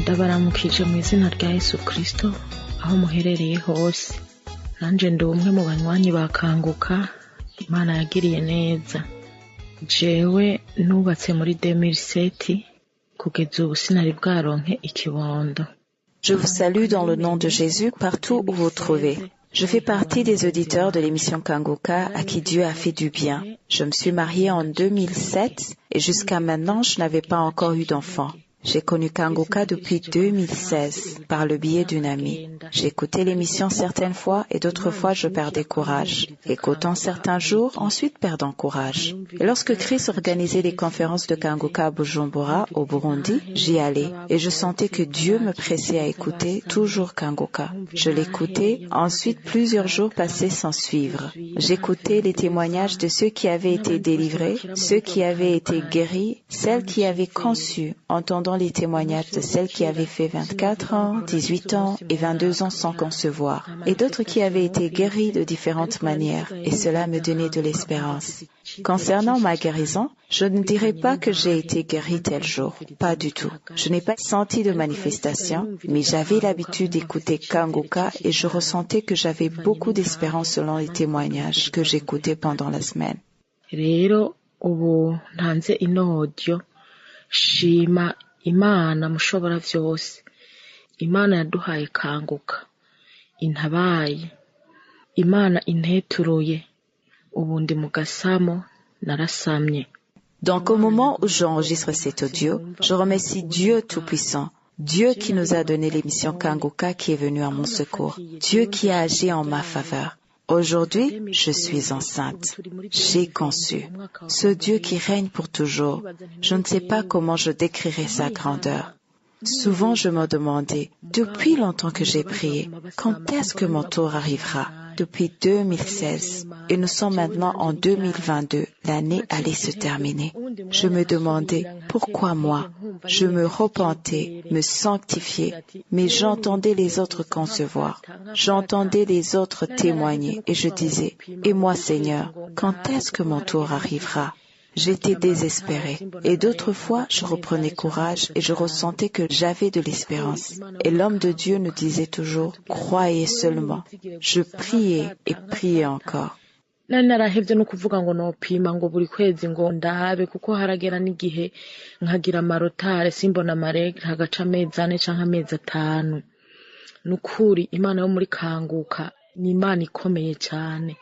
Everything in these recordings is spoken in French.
ndabaramukije mu izina rya Yesu Kristo aho muherereye hose. Nanje ndi umwe mu banywanyi bakanguka Imana yagiriye neza. Jewe nubatse muri 2007 kugeza ubu sinari bwaronke ikibondo. Je vous salue dans le nom de Jésus partout où vous trouvez. Je fais partie des auditeurs de l'émission Kanguka à qui Dieu a fait du bien. Je me suis mariée en 2007 et jusqu'à maintenant, je n'avais pas encore eu d'enfant. J'ai connu Kanguka depuis 2016 par le biais d'une amie. J'écoutais l'émission certaines fois et d'autres fois je perdais courage. Écoutant certains jours, ensuite perdant courage. Et lorsque Chris organisait les conférences de Kanguka à Bujumbura, au Burundi, j'y allais et je sentais que Dieu me pressait à écouter toujours Kanguka. Je l'écoutais, ensuite plusieurs jours passaient sans suivre. J'écoutais les témoignages de ceux qui avaient été délivrés, ceux qui avaient été guéris, celles qui avaient conçu, entendant les témoignages de celles qui avaient fait 24 ans, 18 ans et 22 ans sans concevoir, et d'autres qui avaient été guéries de différentes manières, et cela me donnait de l'espérance. Concernant ma guérison, je ne dirais pas que j'ai été guérie tel jour, pas du tout. Je n'ai pas senti de manifestation, mais j'avais l'habitude d'écouter Kanguka et je ressentais que j'avais beaucoup d'espérance selon les témoignages que j'écoutais pendant la semaine. Rero ubu ntanze ino audio shima Imana mushobora vyose. Imana yaduhaye Kanguka intabaye. Imana inteturuye ubundi mugasamo narasamye. Donc au moment où j'enregistre cet audio, je remercie Dieu Tout-Puissant, Dieu qui nous a donné l'émission Kanguka qui est venu à mon secours, Dieu qui a agi en ma faveur. Aujourd'hui, je suis enceinte. J'ai conçu. Ce Dieu qui règne pour toujours. Je ne sais pas comment je décrirai sa grandeur. Souvent, je me demandais, depuis longtemps que j'ai prié, quand est-ce que mon tour arrivera? Depuis 2016. Et nous sommes maintenant en 2022. L'année allait se terminer. Je me demandais, pourquoi moi? Je me repentais, me sanctifiais, mais j'entendais les autres concevoir. J'entendais les autres témoigner et je disais, et moi Seigneur, quand est-ce que mon tour arrivera? J'étais désespérée et d'autres fois je reprenais courage et je ressentais que j'avais de l'espérance. Et l'homme de Dieu nous disait toujours, croyez seulement. Je priais et priais encore. Nari narahevye no kuvuga ngo nopima ngo buri kwezi ngo ndabe kuko haragera n'igihe nkagira amarotare simbona amarege hagaca amezi 4 canke amezi 5. Nukuri Imana yo muri Kanguka ni Imana ikomeye cyane.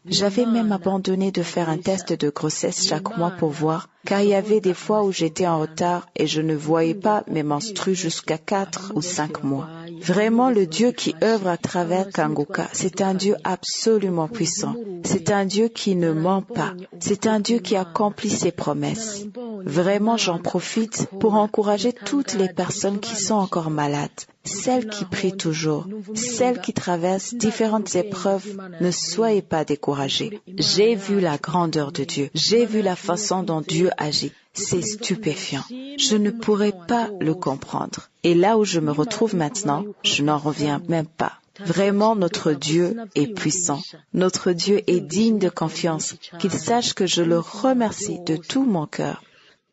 J'avais même abandonné de faire un test de grossesse chaque mois pour voir, car il y avait des fois où j'étais en retard et je ne voyais pas mes menstrues jusqu'à 4 ou 5 mois. Vraiment, le Dieu qui œuvre à travers Kanguka, c'est un Dieu absolument puissant. C'est un Dieu qui ne ment pas. C'est un Dieu qui accomplit ses promesses. Vraiment, j'en profite pour encourager toutes les personnes qui sont encore malades, celles qui prient toujours, celles qui traversent différentes épreuves. Ne soyez pas découragés. J'ai vu la grandeur de Dieu. J'ai vu la façon dont Dieu agit. C'est stupéfiant. Je ne pourrais pas le comprendre. Et là où je me retrouve maintenant, je n'en reviens même pas. Vraiment, notre Dieu est puissant. Notre Dieu est digne de confiance. Qu'il sache que je le remercie de tout mon cœur.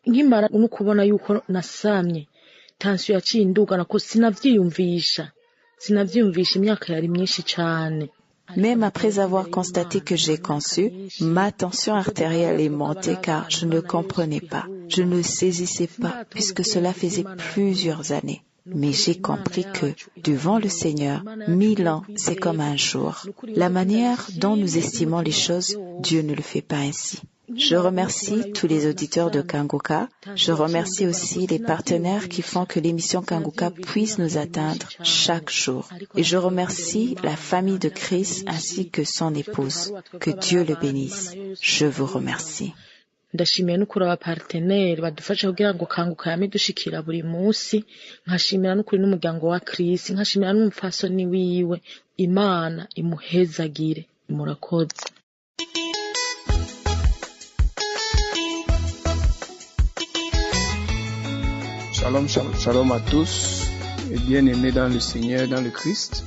Nkimara kubona yuko nasamye tension yaciye indugana ko sinavyiyumvisha imyaka yari myinshi cyane. Même après avoir constaté que j'ai conçu, ma tension artérielle est montée car je ne comprenais pas. Je ne saisissais pas puisque cela faisait plusieurs années. Mais j'ai compris que, devant le Seigneur, 1000 ans, c'est comme un jour. La manière dont nous estimons les choses, Dieu ne le fait pas ainsi. Je remercie tous les auditeurs de Kanguka. Je remercie aussi les partenaires qui font que l'émission Kanguka puisse nous atteindre chaque jour. Et je remercie la famille de Chris ainsi que son épouse. Que Dieu le bénisse. Je vous remercie. Ndashimiye n'ukuri abaparteneri badufasha kugira ngo Kanguka yame dushikira buri munsi. Nkashimira n'ukuri n'umuryango wa Chris, nkashimira n'umupfasoni wiwe. Imana imuhezagire. Murakoze. Shalom, shalom, shalom à tous et bien-aimés dans le Seigneur, dans le Christ.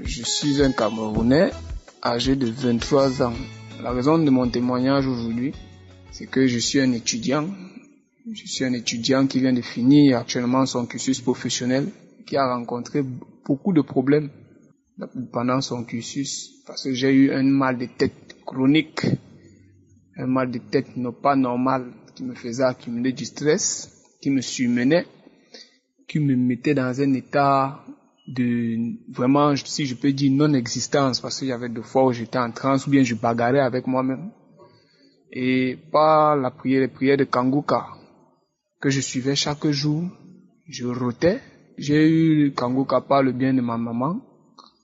Je suis un Camerounais âgé de 23 ans. La raison de mon témoignage aujourd'hui, c'est que je suis un étudiant Je suis un étudiant qui vient de finir actuellement son cursus professionnel, qui a rencontré beaucoup de problèmes pendant son cursus, parce que j'ai eu un mal de tête chronique, un mal de tête pas normal, qui me faisait accumuler du stress, qui me surmenait, qui me mettait dans un état de, vraiment, si je peux dire, non-existence, parce qu'il y avait des fois où j'étais en transe, ou bien je bagarrais avec moi-même. Et par les prières de Kanguka, que je suivais chaque jour, je rotais. J'ai eu Kanguka par le bien de ma maman,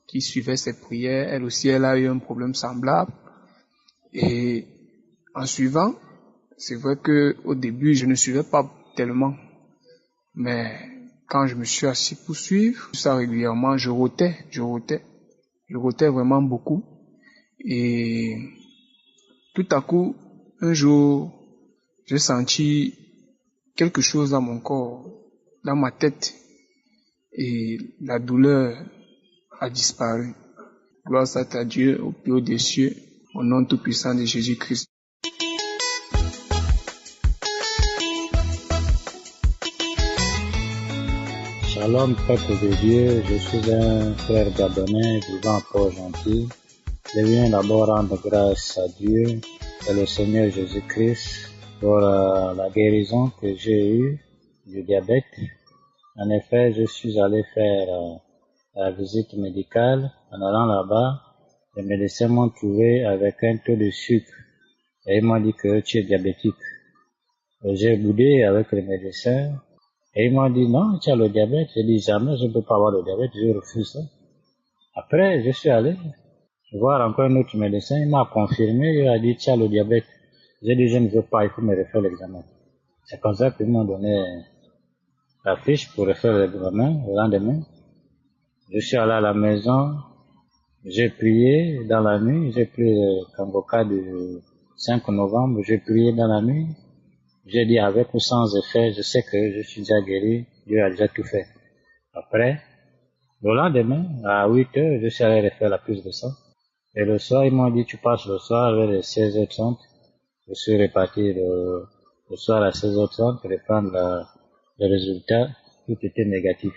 qui suivait ses prières. Elle aussi, elle a eu un problème semblable. Et en suivant, c'est vrai que au début, je ne suivais pas tellement. Mais quand je me suis assis pour suivre, ça régulièrement, je rotais vraiment beaucoup. Et tout à coup, un jour, j'ai senti quelque chose dans mon corps, dans ma tête, et la douleur a disparu. Gloire soit à Dieu au plus haut des cieux, au nom tout-puissant de Jésus-Christ. Shalom, peuple de Dieu, je suis un frère gabonais vivant à Port-Gentil. Je viens d'abord rendre grâce à Dieu et le Seigneur Jésus-Christ pour la guérison que j'ai eue du diabète. En effet, je suis allé faire la visite médicale. En allant là-bas, les médecins m'ont trouvé avec un taux de sucre et ils m'ont dit que tu es diabétique. Et j'ai boudé avec les médecins et ils m'ont dit non, tu as le diabète. J'ai dit jamais, je ne peux pas avoir le diabète, je refuse ça. Après, je suis allé voir encore un autre médecin, il m'a confirmé, il a dit tu as le diabète. J'ai dit je ne veux pas, il faut me refaire l'examen. C'est comme ça qu'ils m'ont donné la fiche pour refaire l'examen le lendemain. Je suis allé à la maison, j'ai prié dans la nuit, j'ai pris le Kangoka du 5 novembre, j'ai prié dans la nuit. J'ai dit avec ou sans effet, je sais que je suis déjà guéri, Dieu a déjà tout fait. Après, le lendemain, à 8 heures, je suis allé refaire la prise de sang. Et le soir, ils m'ont dit, tu passes le soir vers les 16h30. Je suis reparti le soir à 16h30 pour prendre le résultat. Tout était négatif.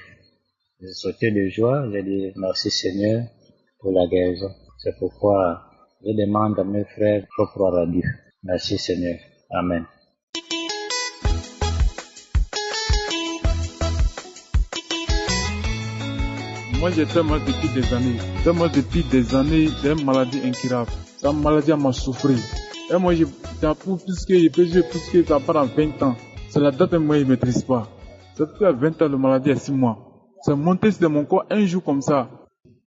J'ai sauté de joie, j'ai dit merci Seigneur pour la guérison. C'est pourquoi je demande à mes frères de croire à Dieu. Merci Seigneur. Amen. Moi j'ai très mal depuis des années. Très mal depuis des années, j'ai une maladie incurable. Cette maladie m'a souffert. Et moi j'ai plus que je peux jouer plus que ça part en 20 ans. C'est la date que moi je ne maîtrise pas. Ça fait 20 ans de maladie à 6 mois. C'est monté sur mon corps un jour comme ça.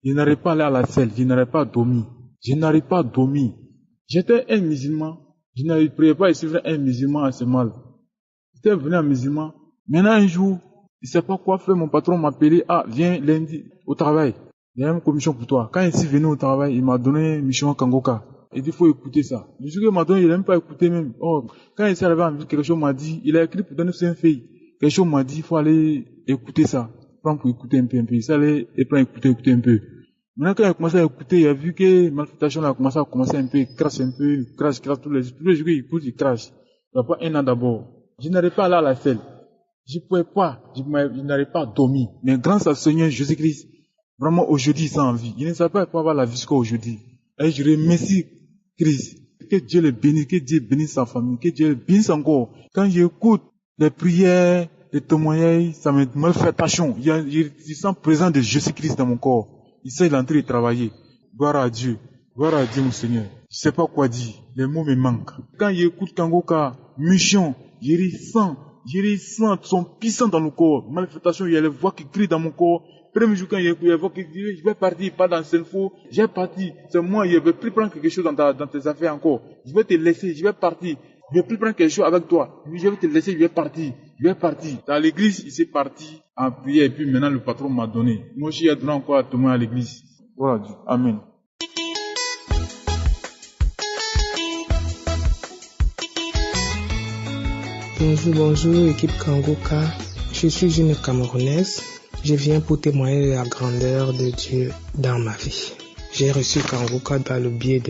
Je n'arrive pas à aller à la selle, je n'arrive pas à dormir. Je n'arrive pas à dormir. J'étais un musulman. Je n'arrivais pas à suivre un musulman à ce mal. J'étais venu un musulman. Maintenant un jour, je ne sais pas quoi faire, mon patron m'a appelé, viens lundi au travail. Il y a une commission pour toi. Quand il est venu au travail, il m'a donné une mission à Kangoka. Il dit, il faut écouter ça. Le jour qu'il m'a donné, il n'a même pas écouté même. Oh, quand il est arrivé en ville, quelque chose m'a dit, il a écrit pour donner ses filles. Quelque chose m'a dit, il faut aller écouter ça. Prends pour écouter un peu. Il s'est allé et prend écouter un peu. Maintenant, quand il a commencé à écouter, il a vu que malformation a commencé à commencer un peu, il crache un peu, il crache tous les jours qu'il écoute, il crache. Ça va pas un an d'abord. Je n'arrivais pas à aller à la selle. Je pouvais pas, je n'arrivais pas à dormir. Mais grâce au Seigneur Jésus-Christ, vraiment aujourd'hui, ça en vie. Je ne savais pas avoir la vie jusqu'à aujourd'hui. Et je remercie Christ. Que Dieu le bénisse, que Dieu bénisse sa famille, que Dieu le bénisse encore. Quand j'écoute les prières, les témoignages, ça me fait passion. Je sens présent de Jésus-Christ dans mon corps. Il sait l'entrée et travailler. Gloire à Dieu. Gloire à Dieu, mon Seigneur. Je sais pas quoi dire. Les mots me manquent. Quand j'écoute Kangoka, mission, je ressens son puissant dans le corps. Manifestation, il y a les voix qui crient dans mon corps. Premier jour quand il y a les voix qui crient, je vais partir, pas dans cette faux. J'ai parti. C'est moi, je vais plus prendre quelque chose dans tes affaires encore. Je vais te laisser, je vais partir. Je vais plus prendre quelque chose avec toi. Je vais te laisser, je vais partir. Dans l'église, il s'est parti en prière et puis maintenant le patron m'a donné. Moi aussi, j'ai donné encore à témoin à l'église. Voilà Dieu. Amen. Bonjour, équipe Kangoka. Je suis une Camerounaise. Je viens pour témoigner de la grandeur de Dieu dans ma vie. J'ai reçu Kangoka par le biais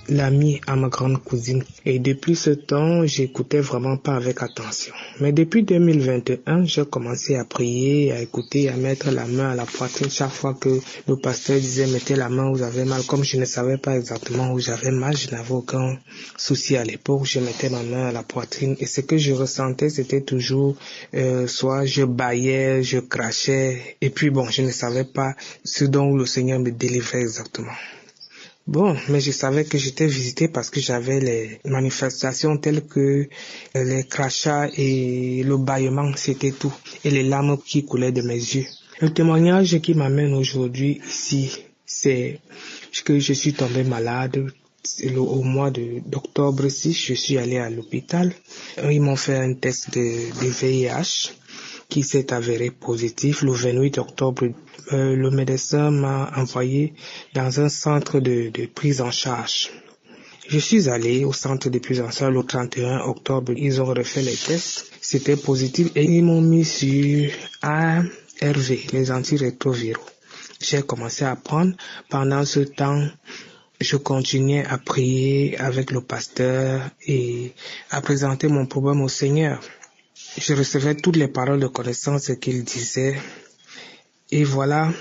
l'ami à ma grande cousine. Et depuis ce temps, j'écoutais vraiment pas avec attention. Mais depuis 2021, j'ai commencé à prier, à écouter, à mettre la main à la poitrine chaque fois que le pasteur disait mettez la main où vous avez mal. Comme je ne savais pas exactement où j'avais mal, je n'avais aucun souci à l'époque. Je mettais ma main à la poitrine et ce que je ressentais, c'était toujours soit je bâillais, je crachais. Et puis bon, je ne savais pas ce dont le Seigneur me délivrait exactement. Bon, mais je savais que j'étais visité parce que j'avais les manifestations telles que les crachats et le bâillement, c'était tout. Et les larmes qui coulaient de mes yeux. Le témoignage qui m'amène aujourd'hui ici, c'est que je suis tombé malade. Au mois d'octobre 6, je suis allé à l'hôpital. Ils m'ont fait un test de VIH qui s'est avéré positif. Le 28 octobre, le médecin m'a envoyé dans un centre de prise en charge. Je suis allé au centre de prise en charge le 31 octobre. Ils ont refait les tests. C'était positif et ils m'ont mis sur ARV, les antirétroviraux. J'ai commencé à prendre. Pendant ce temps, je continuais à prier avec le pasteur et à présenter mon problème au Seigneur. Je recevais toutes les paroles de connaissance qu'il disait. Et voilà,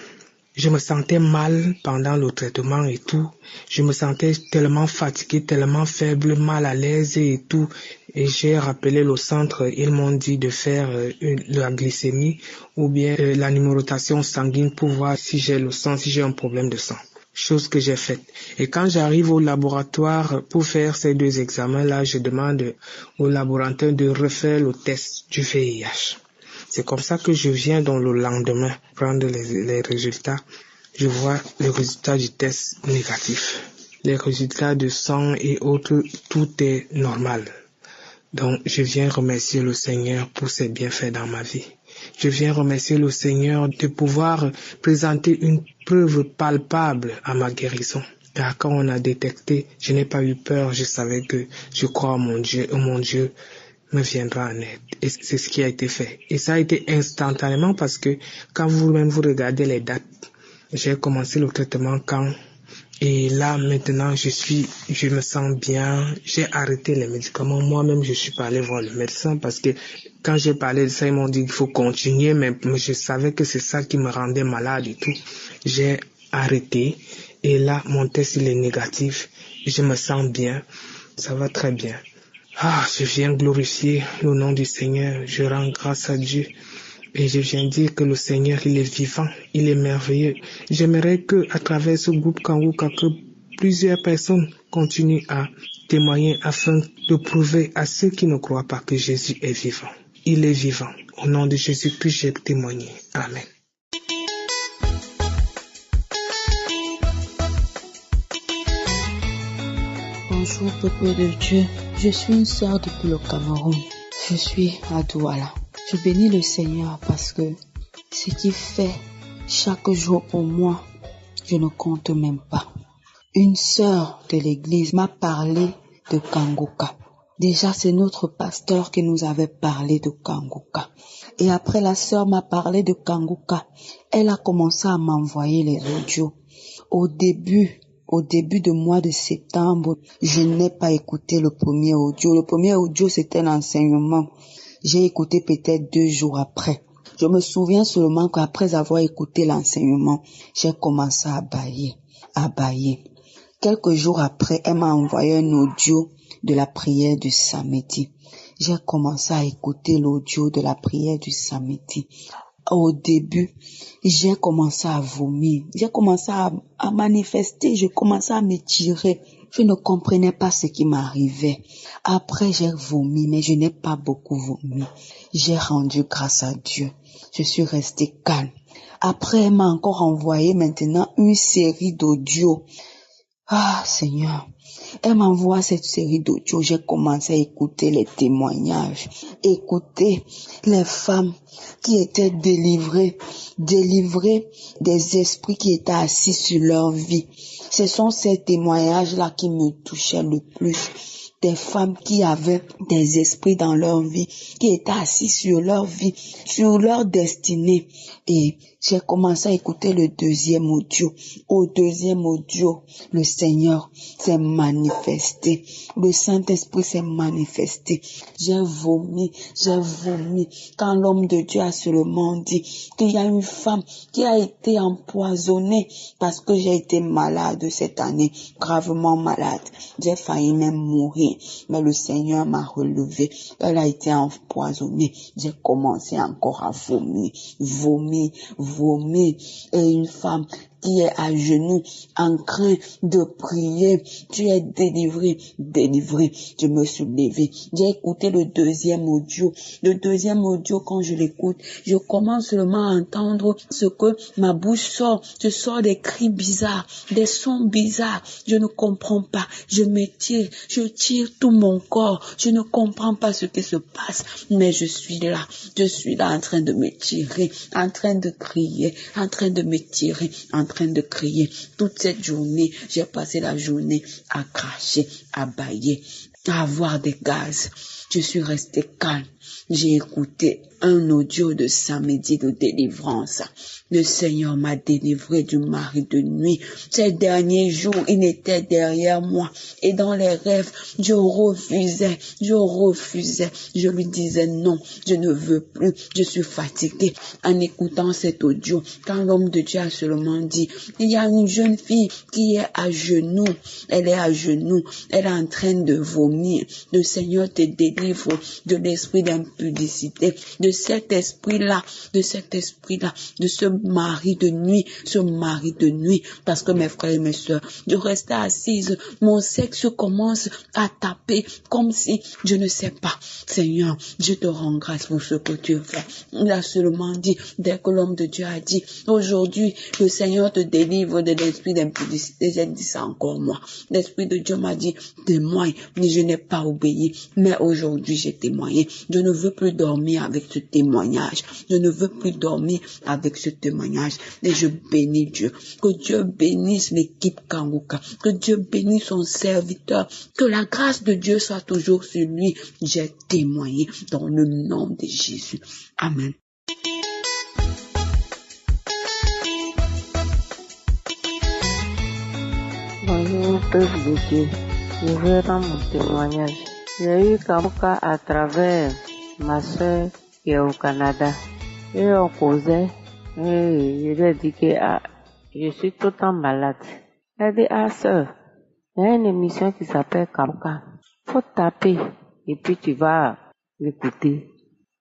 je me sentais mal pendant le traitement et tout. Je me sentais tellement fatigué, tellement faible, mal à l'aise et tout. Et j'ai rappelé le centre, ils m'ont dit de faire la glycémie ou bien la numérotation sanguine pour voir si j'ai le sang, si j'ai un problème de sang. Chose que j'ai faite. Et quand j'arrive au laboratoire pour faire ces deux examens-là, je demande au laboratoire de refaire le test du VIH. C'est comme ça que je viens dans le lendemain prendre les résultats. Je vois les résultats du test négatif. Les résultats de sang et autres, tout est normal. Donc, je viens remercier le Seigneur pour ses bienfaits dans ma vie. Je viens remercier le Seigneur de pouvoir présenter une preuve palpable à ma guérison. Car quand on a détecté, je n'ai pas eu peur, je savais que je crois en mon Dieu me viendra en aide. Et c'est ce qui a été fait. Et ça a été instantanément parce que quand vous-même vous regardez les dates, j'ai commencé le traitement quand... Et là, maintenant, je me sens bien. J'ai arrêté les médicaments. Moi-même, je suis pas allé voir le médecin parce que quand j'ai parlé de ça, ils m'ont dit qu'il faut continuer, mais je savais que c'est ça qui me rendait malade et tout. J'ai arrêté. Et là, mon test, il est négatif. Je me sens bien. Ça va très bien. Je viens glorifier le nom du Seigneur. Je rends grâce à Dieu. Et je viens dire que le Seigneur, il est vivant, il est merveilleux. J'aimerais que, à travers ce groupe Kanguka, que plusieurs personnes continuent à témoigner afin de prouver à ceux qui ne croient pas que Jésus est vivant. Il est vivant. Au nom de Jésus-Christ, j'ai témoigné. Amen. Bonjour, peuple de Dieu. Je suis une sœur depuis le Cameroun. Je suis à Douala. Je bénis le Seigneur parce que ce qu'il fait chaque jour pour moi, je ne compte même pas. Une sœur de l'église m'a parlé de Kanguka. Déjà, c'est notre pasteur qui nous avait parlé de Kanguka. Et après, la sœur m'a parlé de Kanguka. Elle a commencé à m'envoyer les audios. Au début du mois de septembre, je n'ai pas écouté le premier audio. Le premier audio, c'était l'enseignement. J'ai écouté peut-être 2 jours après. Je me souviens seulement qu'après avoir écouté l'enseignement, j'ai commencé à bâiller. Quelques jours après, elle m'a envoyé un audio de la prière du samedi. J'ai commencé à écouter l'audio de la prière du samedi. Au début, j'ai commencé à vomir. J'ai commencé à manifester. Je commençais à me tirer. Je ne comprenais pas ce qui m'arrivait. Après, j'ai vomi, mais je n'ai pas beaucoup vomi. J'ai rendu grâce à Dieu. Je suis restée calme. Après, elle m'a encore envoyé maintenant une série d'audios. Seigneur, elle m'envoie cette série d'audios. J'ai commencé à écouter les témoignages, écouter les femmes qui étaient délivrées des esprits qui étaient assis sur leur vie. Ce sont ces témoignages-là qui me touchaient le plus. des femmes qui avaient des esprits dans leur vie, qui étaient assis sur leur vie, sur leur destinée. Et j'ai commencé à écouter le deuxième audio. Au deuxième audio, le Seigneur s'est manifesté. Le Saint-Esprit s'est manifesté. J'ai vomi. Quand l'homme de Dieu a seulement dit qu'il y a une femme qui a été empoisonnée parce que j'ai été malade cette année, gravement malade. J'ai failli même mourir, mais le Seigneur m'a relevé. Elle a été empoisonnée. J'ai commencé encore à vomir. Et une femme qui est à genoux, en train de prier, tu es délivré. Je me suis levée. J'ai écouté le deuxième audio. Le deuxième audio, quand je l'écoute, je commence seulement à entendre ce que ma bouche sort. Je sors des cris bizarres, des sons bizarres. Je ne comprends pas. Je m'étire, je tire tout mon corps. Je ne comprends pas ce qui se passe, mais je suis là en train de m'étirer, en train de crier, en train de m'étirer, en train de crier. Toute cette journée, j'ai passé la journée à cracher, à bâiller, à avoir des gaz. Je suis restée calme. J'ai écouté un audio de samedi de délivrance. Le Seigneur m'a délivré du mari de nuit. Ces derniers jours, il était derrière moi. Et dans les rêves, je refusais. Je lui disais non, je ne veux plus. Je suis fatiguée. En écoutant cet audio, quand l'homme de Dieu a seulement dit, il y a une jeune fille qui est à genoux. Elle est à genoux. Elle est en train de vomir. Le Seigneur te délivre de l'esprit d'impudicité, de cet esprit-là, de ce mari de nuit, parce que mes frères et mes sœurs, je restais assise, mon sexe commence à taper comme si, je ne sais pas. Seigneur, je te rends grâce pour ce que tu fais. Il a seulement dit, dès que l'homme de Dieu a dit, aujourd'hui, le Seigneur te délivre de l'esprit d'impudicité, j'ai dit ça encore moi. L'esprit de Dieu m'a dit, témoigne, mais je n'ai pas obéi, mais aujourd'hui j'ai témoigné. Je ne veux plus dormir avec ce témoignage. Et je bénis Dieu. Que Dieu bénisse l'équipe Kanguka. Que Dieu bénisse son serviteur. Que la grâce de Dieu soit toujours sur lui. J'ai témoigné dans le nom de Jésus. Amen. Bonjour, peuple de Dieu. Je vais rendre mon témoignage. J'ai eu Kanguka à travers ma soeur qui est au Canada. Et on causait, et je lui ai dit que je suis tout le temps malade. Elle dit, sœur, il y a une émission qui s'appelle Kanguka. Faut taper, et puis tu vas l'écouter,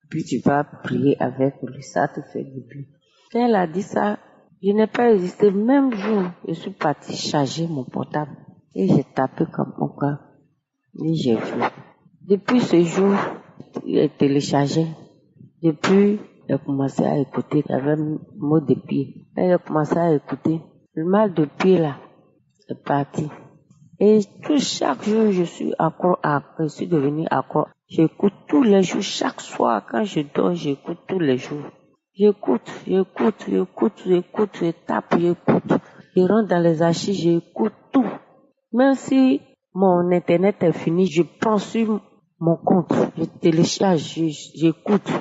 puis tu vas prier avec lui, ça te fait du bien. Quand elle a dit ça, je n'ai pas hésité, même jour, je suis partie charger mon portable, et j'ai tapé Kanguka, et j'ai vu. Depuis ce jour, j'ai téléchargé. Depuis, j'ai commencé à écouter, j'avais un mot de pied. Et j'ai commencé à écouter. Le mal de pied là, c'est parti. Et chaque jour, je suis devenu accro. J'écoute tous les jours, chaque soir, quand je dors, j'écoute tous les jours. J'écoute, je tape, j'écoute. Je rentre dans les archives, j'écoute tout. Même si mon internet est fini, je prends sur mon compte, je télécharge, j'écoute.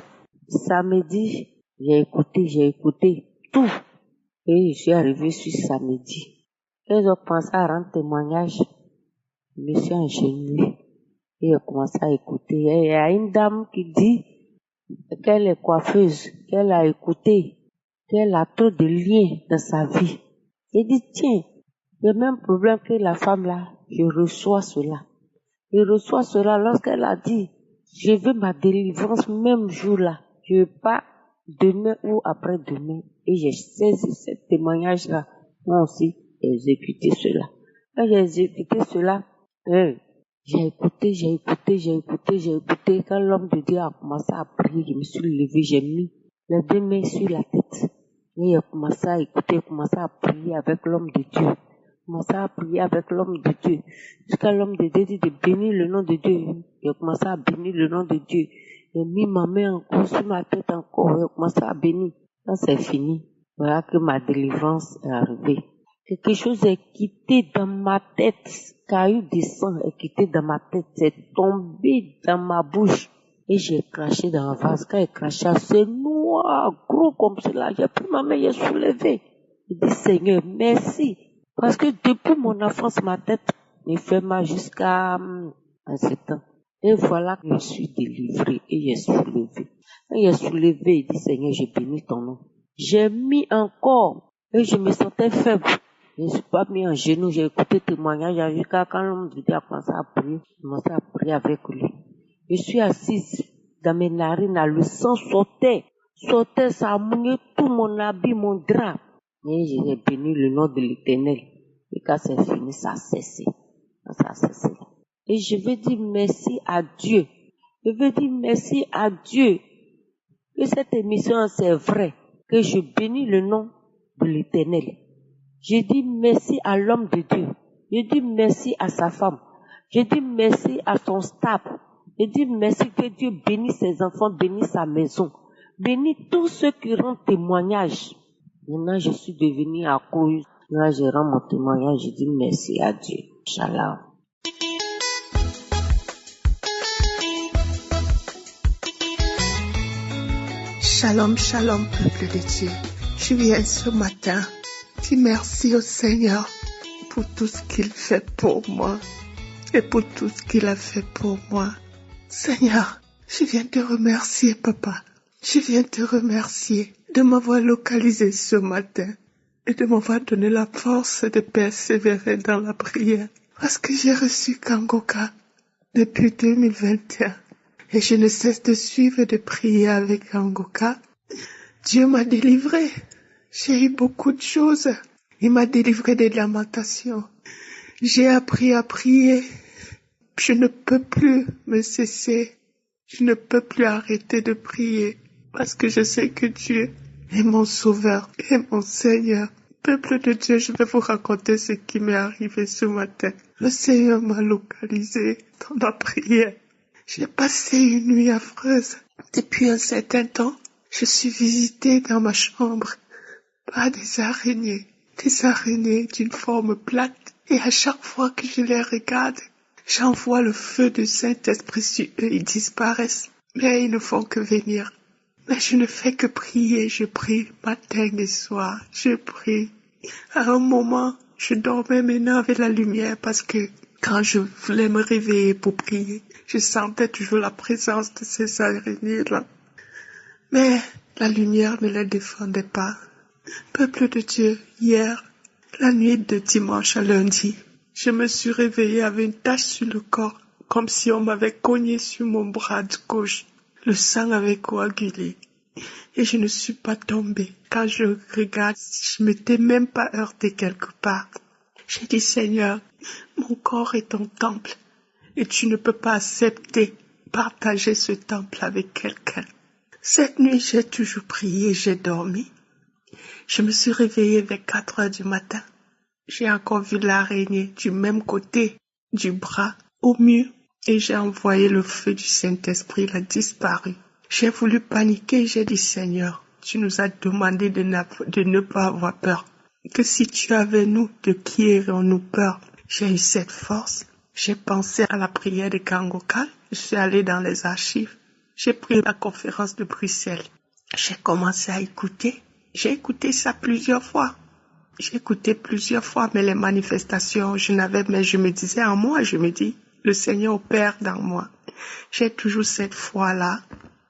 Samedi, j'ai écouté tout. Et je suis arrivé sur samedi. Et j'ai commencé à rendre témoignage. Je me suis enchaînée. Et j'ai commencé à écouter. Et il y a une dame qui dit qu'elle est coiffeuse, qu'elle a écouté, qu'elle a trop de liens dans sa vie. J'ai dit, tiens, le même problème que la femme là, je reçois cela. Lorsqu'elle a dit, je veux ma délivrance même jour là. Je ne veux pas demain ou après-demain. Et j'ai saisi ce témoignage-là. Moi aussi, j'ai exécuté cela. Quand j'ai exécuté cela, j'ai écouté. Quand l'homme de Dieu a commencé à prier, je me suis levée, j'ai mis les deux mains sur la tête. Et j'ai commencé à écouter, commencé à prier avec l'homme de Dieu. Jusqu'à l'homme de Dieu dit de bénir le nom de Dieu. J'ai commencé à bénir le nom de Dieu. J'ai mis ma main encore sur ma tête encore. J'ai commencé à bénir. Quand c'est fini, voilà que ma délivrance est arrivée. quelque chose est quitté dans ma tête. Caillou de sang est quitté dans ma tête. C'est tombé dans ma bouche. Et j'ai craché dans un vase. Quand j'ai craché, c'est noir, gros comme cela. J'ai pris ma main, j'ai soulevé. Je dis, Seigneur, merci. Parce que depuis mon enfance, ma tête me fait mal jusqu'à ce temps. Et voilà que je suis délivré et j'ai soulevé. Quand j'ai soulevé, il dit, Seigneur, j'ai béni ton nom. J'ai mis encore et je me sentais faible. Je ne suis pas mis en genoux, j'ai écouté le témoignage. J'ai vu quand l'homme de Dieu a commencé à prier, j'ai commencé à prier avec lui. Je suis assise dans mes narines, le sang sortait, ça a mouillé tout mon habit, mon drap. Et j'ai béni le nom de l'Éternel. Et quand c'est fini, ça a cessé. Et je veux dire merci à Dieu. Je veux dire merci à Dieu que cette émission, c'est vrai, que je bénis le nom de l'Éternel. Je dis merci à l'homme de Dieu. Je dis merci à sa femme. Je dis merci à son staff. Je dis merci que Dieu bénisse ses enfants, bénisse sa maison. Bénisse tous ceux qui rendent témoignage. Maintenant, je suis devenue à cause. Là, je rends mon témoignage. Je dis merci à Dieu. Shalom. Shalom, shalom, peuple de Dieu. Je viens ce matin dire merci au Seigneur pour tout ce qu'il fait pour moi et pour tout ce qu'il a fait pour moi. Seigneur, je viens te remercier, Papa. Je viens te remercier de m'avoir localisé ce matin et de m'avoir donné la force de persévérer dans la prière. Parce que j'ai reçu Kangoka depuis 2021 et je ne cesse de suivre et de prier avec Kangoka. Dieu m'a délivré. J'ai eu beaucoup de choses. Il m'a délivré des lamentations. J'ai appris à prier. Je ne peux plus me cesser. Je ne peux plus arrêter de prier. Parce que je sais que Dieu est mon sauveur et mon Seigneur. Peuple de Dieu, je vais vous raconter ce qui m'est arrivé ce matin. Le Seigneur m'a localisé dans la prière. J'ai passé une nuit affreuse. Depuis un certain temps, je suis visitée dans ma chambre par des araignées d'une forme plate. Et à chaque fois que je les regarde, j'envoie le feu du Saint-Esprit sur eux, ils disparaissent. Mais ils ne font que venir. Mais je ne fais que prier, je prie matin et soir, je prie. À un moment, je dormais maintenant avec la lumière parce que quand je voulais me réveiller pour prier, je sentais toujours la présence de ces araignées-là. Mais la lumière ne les défendait pas. Peuple de Dieu, hier, la nuit de dimanche à lundi, je me suis réveillée avec une tache sur le corps, comme si on m'avait cogné sur mon bras de gauche. Le sang avait coagulé et je ne suis pas tombée. Quand je regarde, je ne m'étais même pas heurtée quelque part. J'ai dit, Seigneur, mon corps est ton temple et tu ne peux pas accepter partager ce temple avec quelqu'un. Cette nuit, j'ai toujours prié, j'ai dormi. Je me suis réveillée vers 4 heures du matin. J'ai encore vu l'araignée du même côté du bras au mur et j'ai envoyé le feu du Saint-Esprit, il a disparu. J'ai voulu paniquer, j'ai dit, Seigneur, tu nous as demandé de ne pas avoir peur. Que si tu avais nous, de qui aurions-nous peur? J'ai eu cette force. J'ai pensé à la prière de Kangoka. Je suis allée dans les archives. J'ai pris la conférence de Bruxelles. J'ai commencé à écouter. J'ai écouté ça plusieurs fois. Mais les manifestations, mais je me disais en moi, je me dis, le Seigneur opère dans moi. J'ai toujours cette foi-là.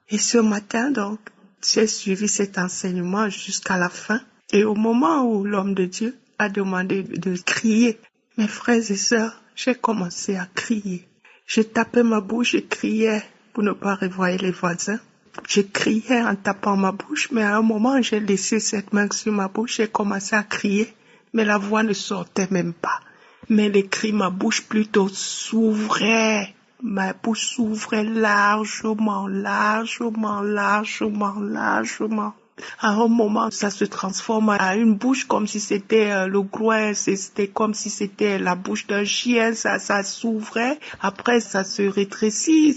Et ce matin, donc, j'ai suivi cet enseignement jusqu'à la fin. Et au moment où l'homme de Dieu a demandé de crier, mes frères et sœurs, j'ai commencé à crier. Je tapais ma bouche, je criais pour ne pas réveiller les voisins. Je criais en tapant ma bouche, mais à un moment, j'ai laissé cette main sur ma bouche, j'ai commencé à crier, mais la voix ne sortait même pas. Mais les cris, ma bouche plutôt s'ouvrait. Ma bouche s'ouvrait largement. À un moment, ça se transforme à une bouche comme si c'était le groin, c'était comme si c'était la bouche d'un chien, ça s'ouvrait. Après, ça se rétrécit,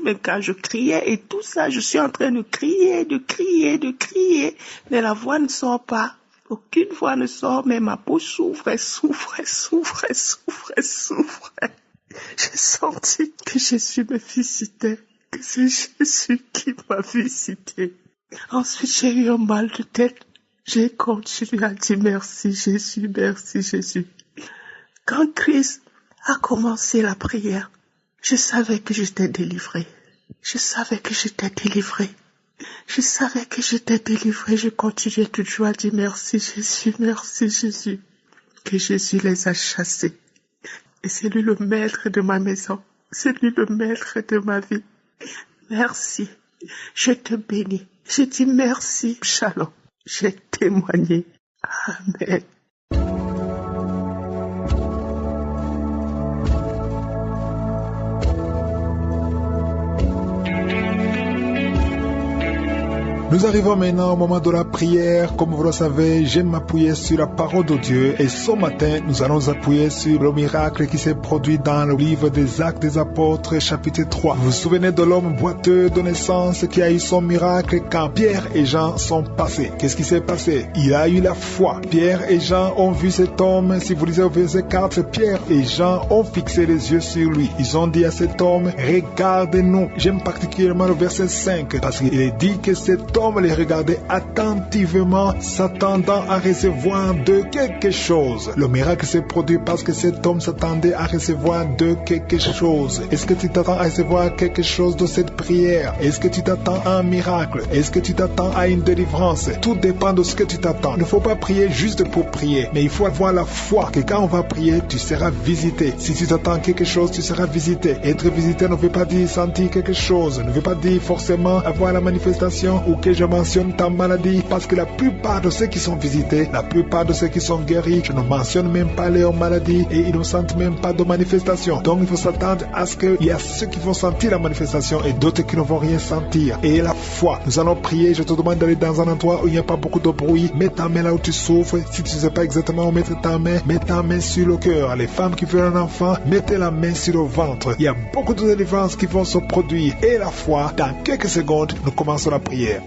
mais quand je criais et tout ça, je suis en train de crier, mais la voix ne sort pas. Aucune voix ne sort, mais ma peau s'ouvre. J'ai senti que Jésus me visitait, que c'est Jésus qui m'a visité. Ensuite, j'ai eu un mal de tête. J'ai continué à dire merci Jésus, merci Jésus. Quand Christ a commencé la prière, je savais que j'étais délivrée. Je savais que j'étais délivrée. Je continuais toujours à dire merci Jésus. Que Jésus les a chassés. Et c'est lui le maître de ma maison. C'est lui le maître de ma vie. Merci. Je te bénis. Je dis merci. Shalom. J'ai témoigné. Amen. Nous arrivons maintenant au moment de la prière. Comme vous le savez, j'aime m'appuyer sur la parole de Dieu. Et ce matin, nous allons nous appuyer sur le miracle qui s'est produit dans le livre des Actes des Apôtres, chapitre 3. Vous vous souvenez de l'homme boiteux de naissance qui a eu son miracle quand Pierre et Jean sont passés. Qu'est-ce qui s'est passé? Il a eu la foi. Pierre et Jean ont vu cet homme. Si vous lisez au verset 4, Pierre et Jean ont fixé les yeux sur lui. Ils ont dit à cet homme, regarde-nous. J'aime particulièrement le verset 5 parce qu'il est dit que cet homme les regardait attentivement, s'attendant à recevoir de quelque chose. Le miracle s'est produit parce que cet homme s'attendait à recevoir de quelque chose. Est-ce que tu t'attends à recevoir quelque chose de cette prière? Est-ce que tu t'attends à un miracle? Est-ce que tu t'attends à une délivrance? Tout dépend de ce que tu t'attends. Il ne faut pas prier juste pour prier, mais il faut avoir la foi que quand on va prier, tu seras visité. Si tu t'attends à quelque chose, tu seras visité. Être visité ne veut pas dire sentir quelque chose, ne veut pas dire forcément avoir la manifestation ou que je mentionne ta maladie, parce que la plupart de ceux qui sont visités, la plupart de ceux qui sont guéris, je ne mentionne même pas leurs maladies et ils ne sentent même pas de manifestation. Donc il faut s'attendre à ce qu'il y a ceux qui vont sentir la manifestation et d'autres qui ne vont rien sentir. Et la foi, nous allons prier. Je te demande d'aller dans un endroit où il n'y a pas beaucoup de bruit. Mets ta main là où tu souffres. Si tu ne sais pas exactement où mettre ta main, mets ta main sur le cœur. Les femmes qui veulent un enfant, mettez la main sur le ventre. Il y a beaucoup de délivrances qui vont se produire. Et la foi, dans quelques secondes, nous commençons la prière.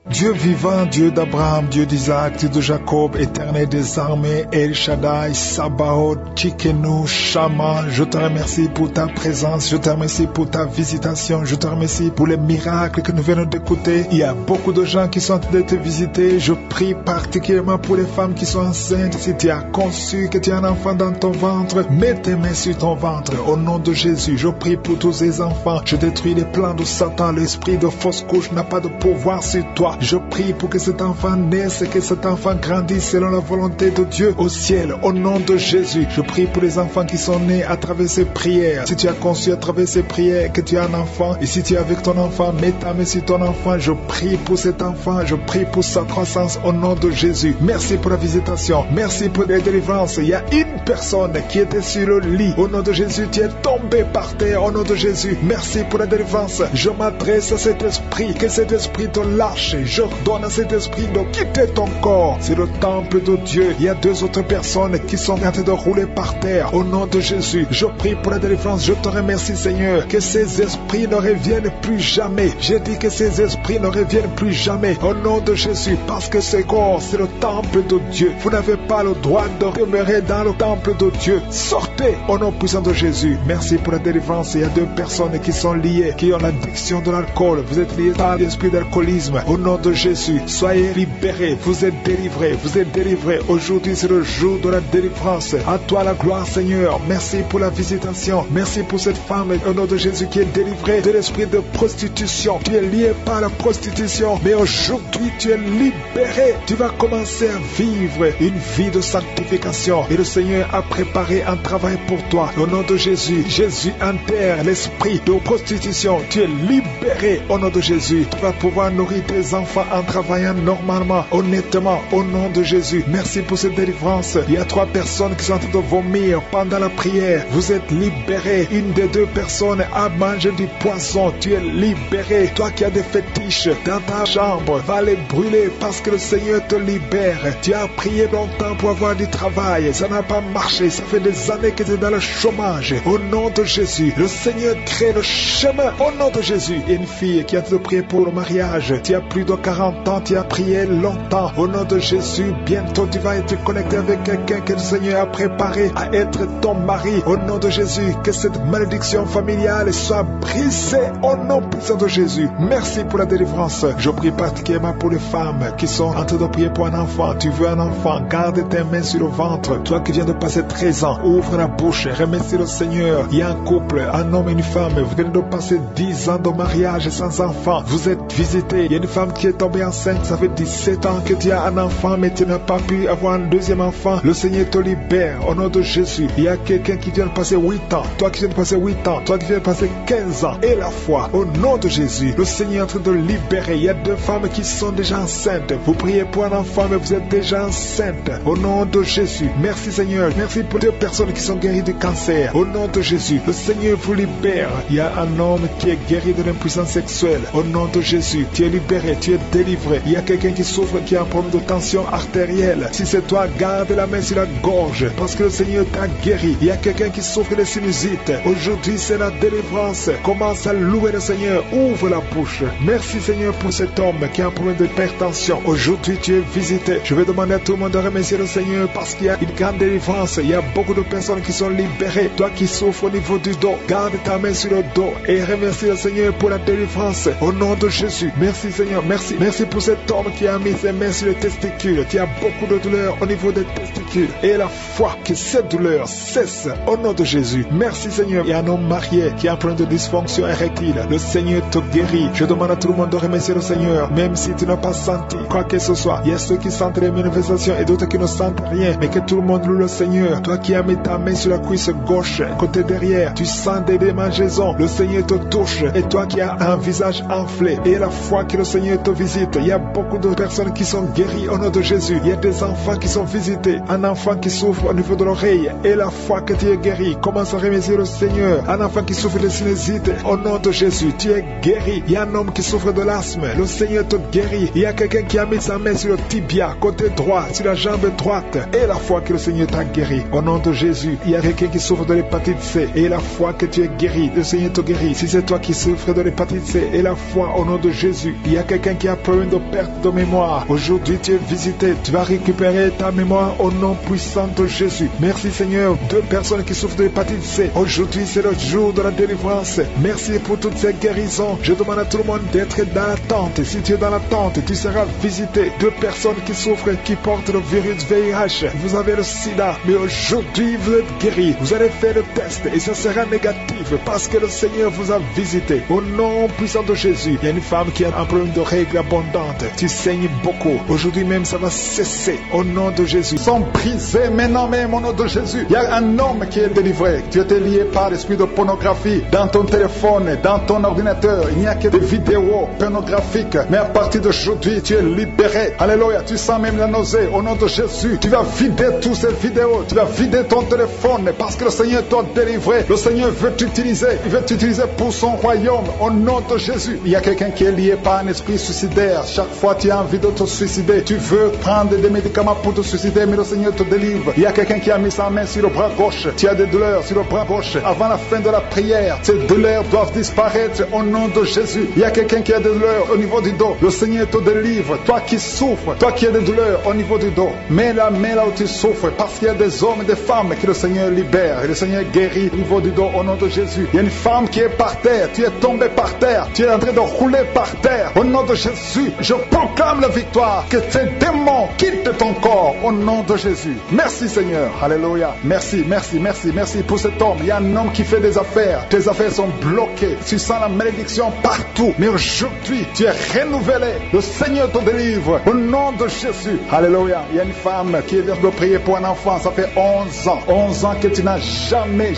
Dieu vivant, Dieu d'Abraham, Dieu d'Isaac, Dieu de Jacob, éternel des armées, El Shaddai, Sabaoth, Tsidkenu, Shama, je te remercie pour ta présence, je te remercie pour ta visitation, je te remercie pour les miracles que nous venons d'écouter. Il y a beaucoup de gens qui sont en train de te visiter. Je prie particulièrement pour les femmes qui sont enceintes. Si tu as conçu que tu as un enfant dans ton ventre, mets tes mains sur ton ventre. Au nom de Jésus, je prie pour tous ces enfants. Je détruis les plans de Satan. L'esprit de fausse couche n'a pas de pouvoir sur toi. Je prie pour que cet enfant naisse et que cet enfant grandisse selon la volonté de Dieu au ciel. Au nom de Jésus, je prie pour les enfants qui sont nés à travers ces prières. Si tu as conçu à travers ces prières que tu as un enfant, et si tu es avec ton enfant, mets ta main sur ton enfant. Je prie pour cet enfant, je prie pour sa croissance au nom de Jésus. Merci pour la visitation, merci pour la délivrance. Il y a une personne qui était sur le lit. Au nom de Jésus, tu es tombé par terre. Au nom de Jésus, merci pour la délivrance. Je m'adresse à cet esprit, que cet esprit te lâche. Je donne à cet esprit de quitter ton corps. C'est le temple de Dieu. Il y a deux autres personnes qui sont en train de rouler par terre. Au nom de Jésus, je prie pour la délivrance. Je te remercie, Seigneur, que ces esprits ne reviennent plus jamais. J'ai dit que ces esprits ne reviennent plus jamais. Au nom de Jésus, parce que ce corps, c'est le temple de Dieu. Vous n'avez pas le droit de demeurer dans le temple de Dieu. Sortez au nom puissant de Jésus. Merci pour la délivrance. Il y a deux personnes qui sont liées, qui ont l'addiction de l'alcool. Vous êtes liés par l'esprit d'alcoolisme. Au nom de Jésus, soyez libérés. Vous êtes délivrés. Vous êtes délivrés. Aujourd'hui, c'est le jour de la délivrance. À toi la gloire, Seigneur. Merci pour la visitation. Merci pour cette femme, au nom de Jésus, qui est délivrée de l'esprit de prostitution. Tu es lié par la prostitution, mais aujourd'hui, tu es libéré. Tu vas commencer à vivre une vie de sanctification. Et le Seigneur a préparé un travail pour toi. Au nom de Jésus, Jésus enterre l'esprit de prostitution. Tu es libéré au nom de Jésus. Tu vas pouvoir nourrir tes enfants enfant en travaillant normalement, honnêtement, au nom de Jésus. Merci pour cette délivrance. Il y a 3 personnes qui sont en train de vomir pendant la prière. Vous êtes libérés. Une des 2 personnes a mangé du poisson. Tu es libéré. Toi qui as des fétiches dans ta chambre, va les brûler parce que le Seigneur te libère. Tu as prié longtemps pour avoir du travail. Ça n'a pas marché. Ça fait des années que tu es dans le chômage. Au nom de Jésus, le Seigneur crée le chemin. Au nom de Jésus. Il y a une fille qui a te prié pour le mariage. Tu as plus de 40 ans. Tu as prié longtemps. Au nom de Jésus, bientôt tu vas être connecté avec quelqu'un que le Seigneur a préparé à être ton mari. Au nom de Jésus, que cette malédiction familiale soit brisée au nom puissant de Jésus. Merci pour la délivrance. Je prie particulièrement pour les femmes qui sont en train de prier pour un enfant. Tu veux un enfant, garde tes mains sur le ventre. Toi qui viens de passer 13 ans, ouvre la bouche, remercie le Seigneur. Il y a un couple, un homme et une femme. Vous venez de passer 10 ans de mariage sans enfant. Vous êtes visités. Il y a une femme qui est tombée enceinte. Ça fait 17 ans que tu as un enfant, mais tu n'as pas pu avoir un deuxième enfant. Le Seigneur te libère au nom de Jésus. Il y a quelqu'un qui vient de passer 8 ans. Toi qui viens de passer 8 ans. Toi qui viens de passer 15 ans. Et la foi, au nom de Jésus. Le Seigneur est en train de libérer. Il y a 2 femmes qui sont déjà enceintes. Vous priez pour un enfant, mais vous êtes déjà enceinte. Au nom de Jésus. Merci Seigneur. Merci pour 2 personnes qui sont guéries du cancer. Au nom de Jésus. Le Seigneur vous libère. Il y a un homme qui est guéri de l'impuissance sexuelle. Au nom de Jésus. Tu es libéré. Tu es délivré. Il y a quelqu'un qui souffre, qui a un problème de tension artérielle. Si c'est toi, garde la main sur la gorge. Parce que le Seigneur t'a guéri. Il y a quelqu'un qui souffre de sinusite. Aujourd'hui, c'est la délivrance. Commence à louer le Seigneur. Ouvre la bouche. Merci Seigneur pour cet homme qui a un problème d'hypertension. Aujourd'hui, tu es visité. Je vais demander à tout le monde de remercier le Seigneur parce qu'il y a une grande délivrance. Il y a beaucoup de personnes qui sont libérées. Toi qui souffres au niveau du dos, garde ta main sur le dos et remercie le Seigneur pour la délivrance. Au nom de Jésus. Merci Seigneur. Merci. Merci pour cet homme qui a mis ses mains sur les testicules. Tu as beaucoup de douleurs au niveau des testicules. Et la foi que cette douleur cesse au nom de Jésus. Merci Seigneur. Il y a un homme marié qui a un problème de dysfonction érectile. Le Seigneur te guérit. Je demande à tout le monde de remercier le Seigneur. Même si tu n'as pas senti quoi que ce soit. Il y a ceux qui sentent les manifestations et d'autres qui ne sentent rien. Mais que tout le monde loue le Seigneur. Toi qui as mis ta main sur la cuisse gauche, côté derrière, tu sens des démangeaisons. Le Seigneur te touche. Et toi qui as un visage enflé. Et la foi que le Seigneur te visite. Il y a beaucoup de personnes qui sont guéries au nom de Jésus. Il y a des enfants qui sont visités. Un enfant qui souffre au niveau de l'oreille. Et la foi que tu es guéri. Commence à remercier le Seigneur. Un enfant qui souffre de sinusite. Au nom de Jésus, tu es guéri. Il y a un homme qui souffre de l'asthme. Le Seigneur te guérit. Il y a quelqu'un qui a mis sa main sur le tibia, côté droit, sur la jambe droite. Et la foi que le Seigneur t'a guéri. Au nom de Jésus, il y a quelqu'un qui souffre de l'hépatite C. Et la foi que tu es guéri. Le Seigneur te guérit. Si c'est toi qui souffres de l'hépatite C, et la foi au nom de Jésus. Il y a quelqu'un qui a peur de perte de mémoire. Aujourd'hui, tu es visité. Tu vas récupérer ta mémoire au nom puissant de Jésus. Merci Seigneur. 2 personnes qui souffrent de l'hépatite C. Aujourd'hui, c'est le jour de la délivrance. Merci pour toutes ces guérisons. Je demande à tout le monde d'être dans la tente. Si tu es dans la tente, tu seras visité. 2 personnes qui souffrent, qui portent le virus VIH. Vous avez le sida, mais aujourd'hui, vous êtes guéris. Vous allez faire le test et ça sera négatif parce que le Seigneur vous a visité. Au nom puissant de Jésus, il y a une femme qui a un problème de règles abondantes. Tu saignes beaucoup. Aujourd'hui même, ça va cesser. Au nom de Jésus. Sont brisés maintenant même au nom de Jésus. Il y a un homme qui est délivré. Tu étais lié par l'esprit de pornographie. Dans ton téléphone, dans ton ordinateur, il n'y a que des vidéos pornographiques. Mais à partir d'aujourd'hui, tu es libéré. Alléluia. Tu sens même la nausée. Au nom de Jésus, tu vas vider toutes ces vidéos. Tu vas vider ton téléphone parce que le Seigneur t'a délivré. Le Seigneur veut t'utiliser. Il veut t'utiliser pour son royaume. Au nom de Jésus. Il y a quelqu'un qui est lié par un esprit suicidaire. Chaque fois tu as envie de te suicider, tu veux prendre des médicaments pour te suicider, mais le Seigneur te délivre. Il y a quelqu'un qui a mis sa main sur le bras gauche. Tu as des douleurs sur le bras gauche. Avant la fin de la prière, ces douleurs doivent disparaître au nom de Jésus. Il y a quelqu'un qui a des douleurs au niveau du dos. Le Seigneur te délivre. Toi qui souffres, toi qui as des douleurs au niveau du dos, mets la main là où tu souffres parce qu'il y a des hommes et des femmes que le Seigneur libère. Et le Seigneur guérit au niveau du dos au nom de Jésus. Il y a une femme qui est par terre. Tu es tombé par terre. Tu es en train de rouler par terre. Au nom de Jésus, je proclame la victoire. Que ces démons quittent ton corps au nom de Jésus. Merci Seigneur. Alléluia. Merci, merci, merci, merci pour cet homme. Il y a un homme qui fait des affaires. Tes affaires sont bloquées. Tu sens la malédiction partout. Mais aujourd'hui, tu es renouvelé. Le Seigneur te délivre au nom de Jésus. Alléluia. Il y a une femme qui vient de prier pour un enfant. Ça fait 11 ans. 11 ans que tu n'as jamais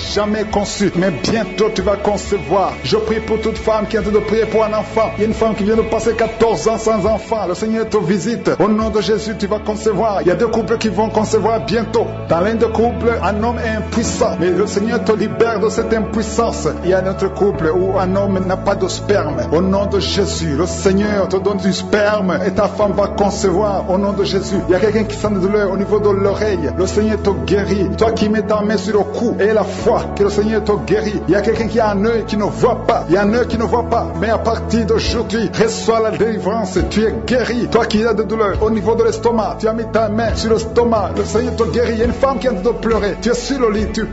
conçu. Mais bientôt tu vas concevoir. Je prie pour toute femme qui est en train de prier pour un enfant. Il y a une femme qui vient de passer 14 14 ans sans enfant, le Seigneur te visite. Au nom de Jésus, tu vas concevoir. Il y a 2 couples qui vont concevoir bientôt. Dans l'un des couples, un homme est impuissant, mais le Seigneur te libère de cette impuissance. Il y a un autre couple où un homme n'a pas de sperme. Au nom de Jésus, le Seigneur te donne du sperme et ta femme va concevoir. Au nom de Jésus, il y a quelqu'un qui sent de douleur au niveau de l'oreille. Le Seigneur te guérit. Toi qui mets ta main sur le cou et la foi que le Seigneur te guérit. Il y a quelqu'un qui a un œil qui ne voit pas. Il y a un œil qui ne voit pas. Mais à partir d'aujourd'hui, reçois la délivrance. Tu es guéri. Toi qui as de douleur au niveau de l'estomac, tu as mis ta main sur l'estomac. Le Seigneur te guérit. Il y a une femme qui a de pleurer. Tu es sur le lit, tu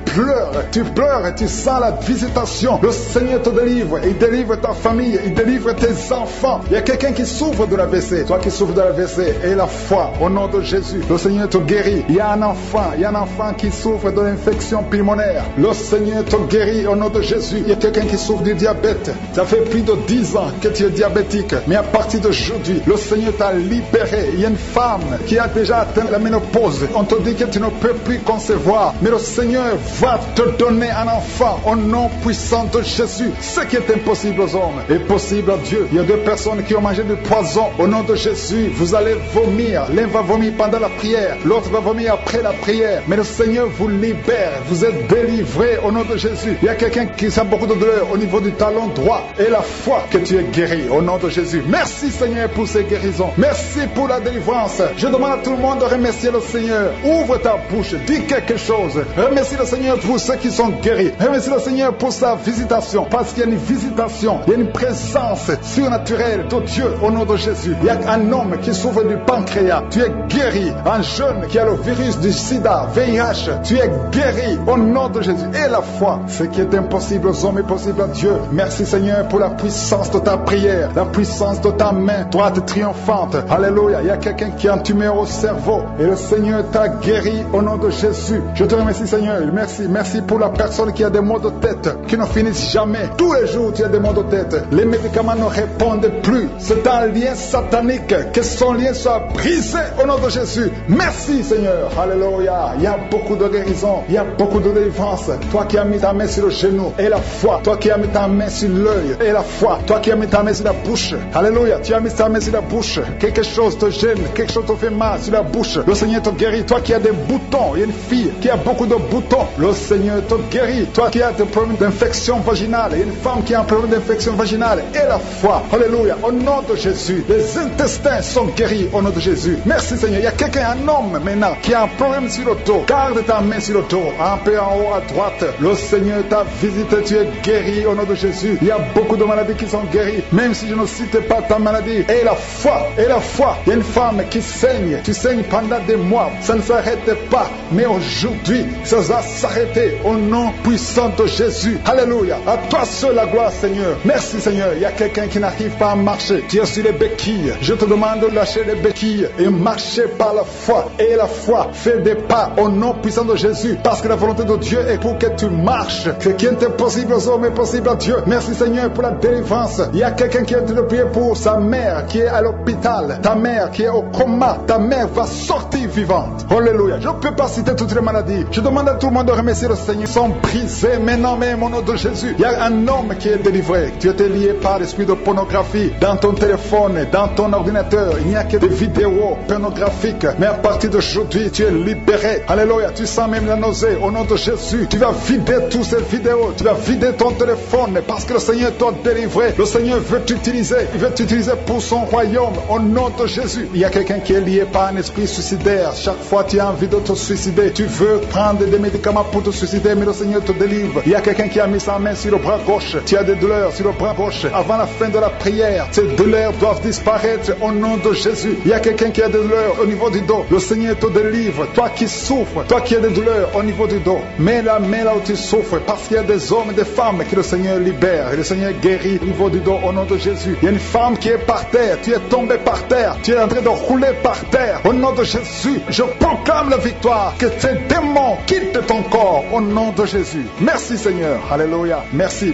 pleures et tu sens la visitation. Le Seigneur te délivre. Il délivre ta famille. Il délivre tes enfants. Il y a quelqu'un qui souffre de l'AVC. Toi qui souffres de l'AVC et la foi au nom de Jésus. Le Seigneur te guérit. Il y a un enfant qui souffre de l'infection pulmonaire. Le Seigneur te guérit au nom de Jésus. Il y a quelqu'un qui souffre du diabète. Ça fait plus de 10 ans que tu es diabétique. Mais à partir d'aujourd'hui, le Seigneur t'a libéré. Il y a une femme qui a déjà atteint la ménopause. On te dit que tu ne peux plus concevoir. Mais le Seigneur va te donner un enfant au nom puissant de Jésus. Ce qui est impossible aux hommes est possible à Dieu. Il y a 2 personnes qui ont mangé du poison. Au nom de Jésus, vous allez vomir. L'un va vomir pendant la prière. L'autre va vomir après la prière. Mais le Seigneur vous libère. Vous êtes délivrés au nom de Jésus. Il y a quelqu'un qui sent beaucoup de douleur au niveau du talon droit. Et la foi que tu es guéri au nom de Jésus. Merci Seigneur pour ces guérisons. Merci pour la délivrance. Je demande à tout le monde de remercier le Seigneur. Ouvre ta bouche. Dis quelque chose. Remercie le Seigneur pour ceux qui sont guéris. Remercie le Seigneur pour sa visitation. Parce qu'il y a une visitation. Il y a une présence surnaturelle de Dieu au nom de Jésus. Il y a un homme qui souffre du pancréas. Tu es guéri. Un jeune qui a le virus du sida, VIH. Tu es guéri au nom de Jésus. Et la foi, ce qui est impossible aux hommes est possible à Dieu. Merci Seigneur pour la puissance de ta prière, la puissance de ta main droite triomphante. Alléluia. Il y a quelqu'un qui a un tumeur au cerveau et le Seigneur t'a guéri au nom de Jésus. Je te remercie Seigneur. Merci pour la personne qui a des maux de tête qui ne finissent jamais. Tous les jours tu as des maux de tête. Les médicaments ne répondent plus. C'est un lien satanique. Que son lien soit brisé au nom de Jésus. Merci Seigneur. Alléluia. Il y a beaucoup de guérison. Il y a beaucoup de délivrance. Toi qui as mis ta main sur le genou et la foi. Toi qui as mis ta main sur l'œil et la foi. Toi qui as mis ta main sur la bouche. Alléluia. Tu as mis ta main sur la bouche. Quelque chose te gêne. Quelque chose te fait mal sur la bouche. Le Seigneur te guérit. Toi qui as des boutons. Il y a une fille qui a beaucoup de boutons. Le Seigneur te guérit. Toi qui as des problèmes d'infection vaginale. Il y a une femme qui a un problème d'infection vaginale. Et la foi. Alléluia. Au nom de Jésus. Les intestins sont guéris au nom de Jésus. Merci Seigneur. Il y a quelqu'un, un homme maintenant, qui a un problème sur le dos. Garde ta main sur le dos. Un peu en haut à droite. Le Seigneur t'a visité. Tu es guéri au nom de Jésus. Il y a beaucoup de maladies qui sont guéries. Même si je ne cite pas ta maladie. Et la foi. Et la foi. Il y a une femme qui saigne. Tu saignes pendant des mois. Ça ne s'arrête pas. Mais aujourd'hui, ça va s'arrêter au nom puissant de Jésus. Alléluia. À toi seul la gloire Seigneur. Merci Seigneur. Il y a quelqu'un qui n'arrive pas à marcher. Tu es sur les béquilles. Je te demande de lâcher les béquilles et marcher par la foi. Et la foi fait des pas au nom puissant de Jésus. Parce que la volonté de Dieu est pour que tu marches. Ce qui est impossible aux hommes est possible à Dieu. Merci Seigneur pour la délivrance. Il y a quelqu'un qui est en train de prier pour sa mère qui est à l'hôpital. Ta mère qui est au coma. Ta mère va sortir vivante. Alléluia. Je ne peux pas citer toutes les maladies. Je demande à tout le monde de remercier le Seigneur. Ils sont brisés maintenant même au nom de Jésus. Il y a un homme qui est délivré. Tu étais lié par l'esprit de pornographie dans ton téléphone, dans ton ordinateur. Il n'y a que des vidéos pornographiques. Mais à partir d'aujourd'hui, tu es libéré. Alléluia. Tu sens même la nausée au nom de Jésus. Tu vas vider toutes ces vidéos. Tu vas vider ton téléphone parce que le Seigneur t'a délivré. Le Seigneur veut t'utiliser. Il veut t'utiliser pour son royaume au nom de Jésus. Il y a quelqu'un qui est lié par un esprit suicidaire. Chaque fois tu as envie de te suicider, tu veux prendre des médicaments pour te suicider, mais le Seigneur te délivre. Il y a quelqu'un qui a mis sa main sur le bras gauche. Tu as des douleurs sur le bras gauche. Avant la fin de la prière, ces douleurs doivent disparaître au nom de Jésus. Il y a quelqu'un qui a des douleurs au niveau du dos. Le Seigneur te délivre. Toi qui souffres, toi qui as des douleurs au niveau du dos, mets la main là où tu souffres, parce qu'il y a des hommes et des femmes que le Seigneur libère. Et le Seigneur guérit au niveau du dos au nom de Jésus. Il y a une femme qui est par terre. Tu es tombé par terre. Tu es en train de rouler par terre. Au nom de Jésus, je proclame la victoire. Que ces démons quittent ton corps au nom de Jésus. Merci Seigneur. Alléluia. Merci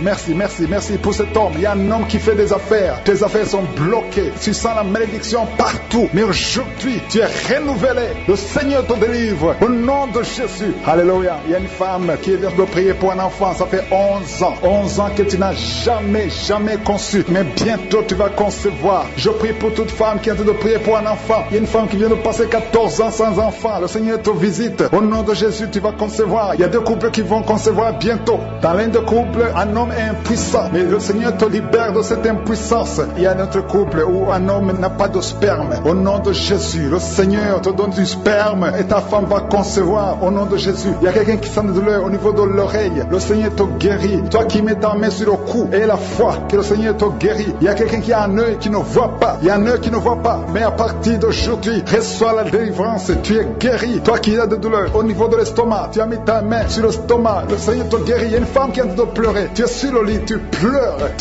pour cet homme. Il y a un homme qui fait des affaires. Tes affaires sont bloquées. Tu sens la malédiction partout. Mais aujourd'hui, tu es renouvelé. Le Seigneur te délivre au nom de Jésus. Alléluia. Il y a une femme qui vient de prier pour un enfant. Ça fait 11 ans. 11 ans que tu n'as jamais conçu. Mais bientôt tu vas concevoir. concevoir. Je prie pour toute femme qui est en train de prier pour un enfant. Il y a une femme qui vient de passer 14 ans sans enfant. Le Seigneur te visite. Au nom de Jésus, tu vas concevoir. Il y a 2 couples qui vont concevoir bientôt. Dans l'un des couples, un homme est impuissant, mais le Seigneur te libère de cette impuissance. Il y a un autre couple où un homme n'a pas de sperme. Au nom de Jésus, le Seigneur te donne du sperme et ta femme va concevoir. Au nom de Jésus, il y a quelqu'un qui sent de douleur au niveau de l'oreille. Le Seigneur te guérit. Toi qui mets ta main sur le cou et la foi que le Seigneur te guérit. Il y a quelqu'un qui a un œil qui ne voit pas. Il y a un œil qui ne voit pas. Mais à partir d'aujourd'hui, reçois la délivrance. Tu es guéri. Toi qui as de douleur au niveau de l'estomac, tu as mis ta main sur l'estomac. Le Seigneur te guérit. Il y a une femme qui est en train de pleurer. Tu es sur le lit, tu